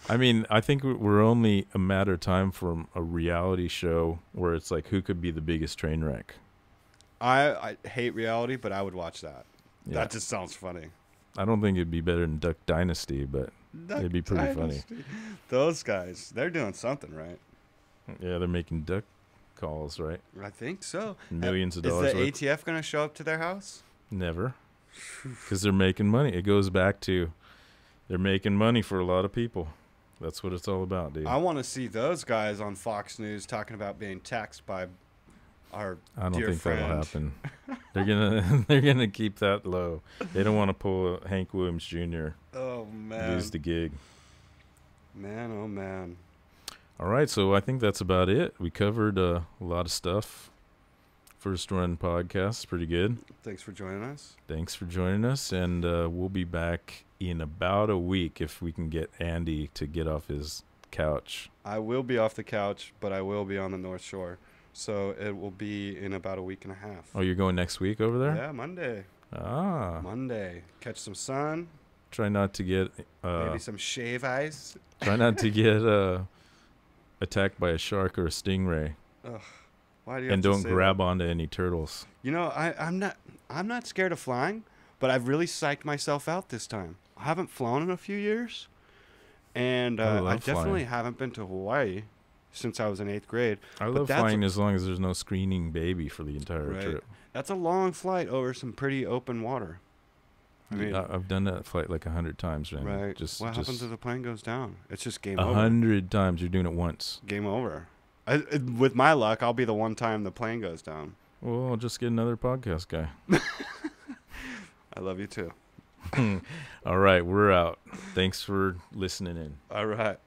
A: I mean, I think we're only a matter of time for a reality show where it's like, who could be the biggest train wreck?
B: I hate reality, but I would watch that.
A: Yeah.
B: That just sounds funny.
A: I don't think it'd be better than Duck Dynasty, but it'd be pretty funny.
B: Those guys, they're doing something right.
A: Yeah, they're making duck calls, right?
B: I think so.
A: Millions of
B: Is
A: dollars
B: the
A: worth.
B: ATF going to show up to their house?
A: Never. Because they're making money. It goes back to they're making money for a lot of people. That's what it's all about, dude.
B: I want to see those guys on Fox News talking about being taxed by our
A: I don't
B: dear
A: think
B: friend.
A: that'll happen. They're gonna keep that low. They don't want to pull a Hank Williams Jr.
B: Oh, man.
A: lose the gig.
B: Man, oh, man.
A: All right, so I think that's about it. We covered a lot of stuff. First run podcast, pretty good.
B: Thanks for joining us.
A: Thanks for joining us, and we'll be back in about a week if we can get Andy to get off his couch.
B: I will be off the couch, but I will be on the North Shore. So it will be in about a week and a half.
A: Oh, you're going next week over there?
B: Yeah, Monday.
A: Ah.
B: Monday. Catch some sun.
A: Try not to get
B: Maybe some shave ice.
A: try not to get attacked by a shark or a stingray.
B: Ugh. Why do you
A: And
B: have to
A: don't
B: say
A: grab
B: that?
A: onto any turtles.
B: I'm not scared of flying, but I've really psyched myself out this time. I haven't flown in a few years, and
A: I
B: I
A: love
B: definitely
A: flying.
B: haven't been to Hawaii. since I was in 8th grade.
A: I
B: But
A: love
B: that's
A: flying as long as there's no screening baby for the entire
B: Right.
A: trip.
B: That's a long flight over some pretty open water. I mean,
A: I've done that flight like 100 times, man.
B: right. What happens if the plane goes down? It's just game over.
A: 100 times. You're doing it once.
B: Game over. With my luck, I'll be the one time the plane goes down.
A: Well, I'll just get another podcast guy.
B: I love you too.
A: All right, we're out. Thanks for listening in.
B: All right.